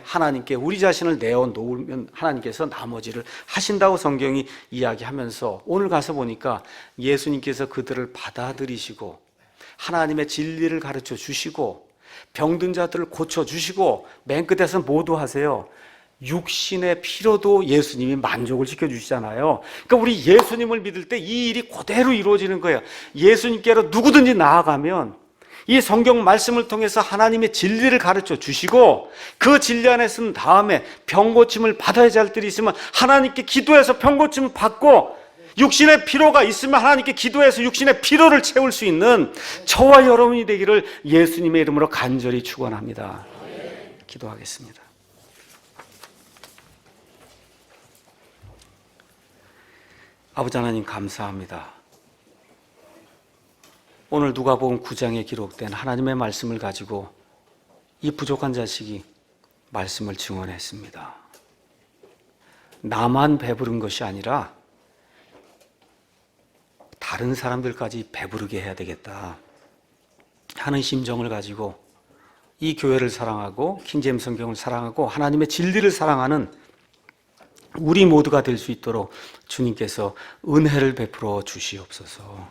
하나님께 우리 자신을 내어놓으면 하나님께서 나머지를 하신다고 성경이 이야기하면서, 오늘 가서 보니까 예수님께서 그들을 받아들이시고 하나님의 진리를 가르쳐 주시고 병든 자들을 고쳐주시고 맨 끝에서 모두 하세요. 육신의 피로도 예수님이 만족을 시켜주시잖아요. 그러니까 우리 예수님을 믿을 때 이 일이 그대로 이루어지는 거예요. 예수님께로 누구든지 나아가면 이 성경 말씀을 통해서 하나님의 진리를 가르쳐 주시고 그 진리 안에 쓴 다음에 병고침을 받아야 할 때이 있으면 하나님께 기도해서 병고침을 받고, 육신의 피로가 있으면 하나님께 기도해서 육신의 피로를 채울 수 있는 저와 여러분이 되기를 예수님의 이름으로 간절히 축원합니다. 기도하겠습니다. 아버지 하나님, 감사합니다. 오늘 누가복음 9장에 기록된 하나님의 말씀을 가지고 이 부족한 자식이 말씀을 증언했습니다. 나만 배부른 것이 아니라 다른 사람들까지 배부르게 해야 되겠다 하는 심정을 가지고 이 교회를 사랑하고 킹제임스 성경을 사랑하고 하나님의 진리를 사랑하는 우리 모두가 될 수 있도록 주님께서 은혜를 베풀어 주시옵소서.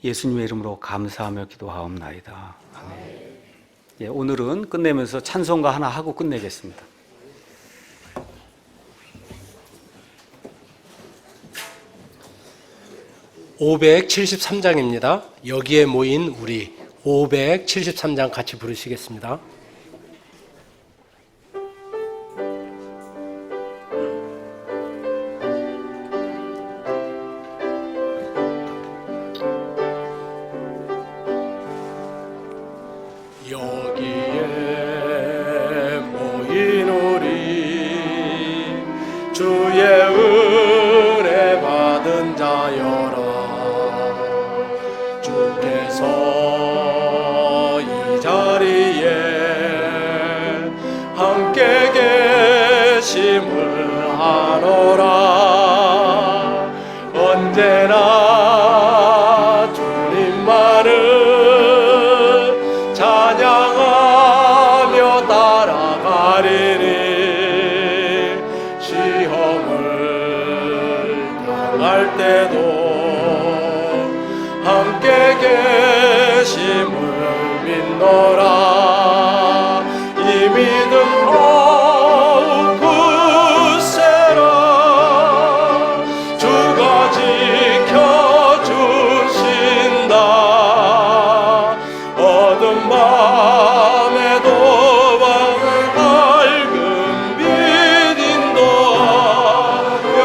예수님의 이름으로 감사하며 기도하옵나이다. 아멘. 오늘은 끝내면서 찬송가 하나 하고 끝내겠습니다. (573장입니다) 여기에 모인 우리 573장 같이 부르시겠습니다. 여기에 모인 우리 주의 은혜 받은 자여라. 주께서 이 자리에 함께 계심을 하노라. 언제나 주님만을 찬양하며 따라가리니 시험을 당할 때도 함께 계심을 믿노라. 이 믿음 더욱 굳세라. 주가 지켜주신다. 어둠 밤에도 밝은 빛 인도하여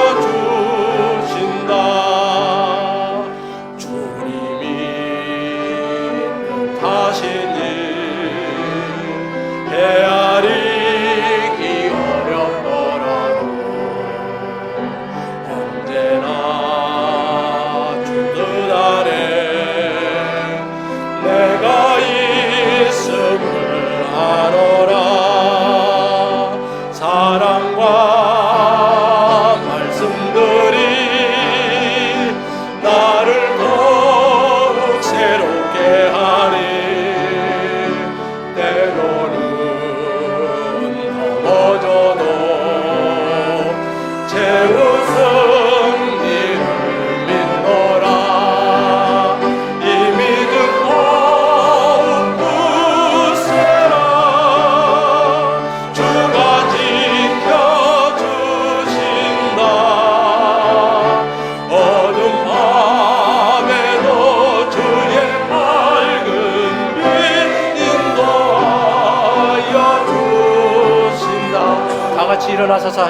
주신다. 주님 일어나셔서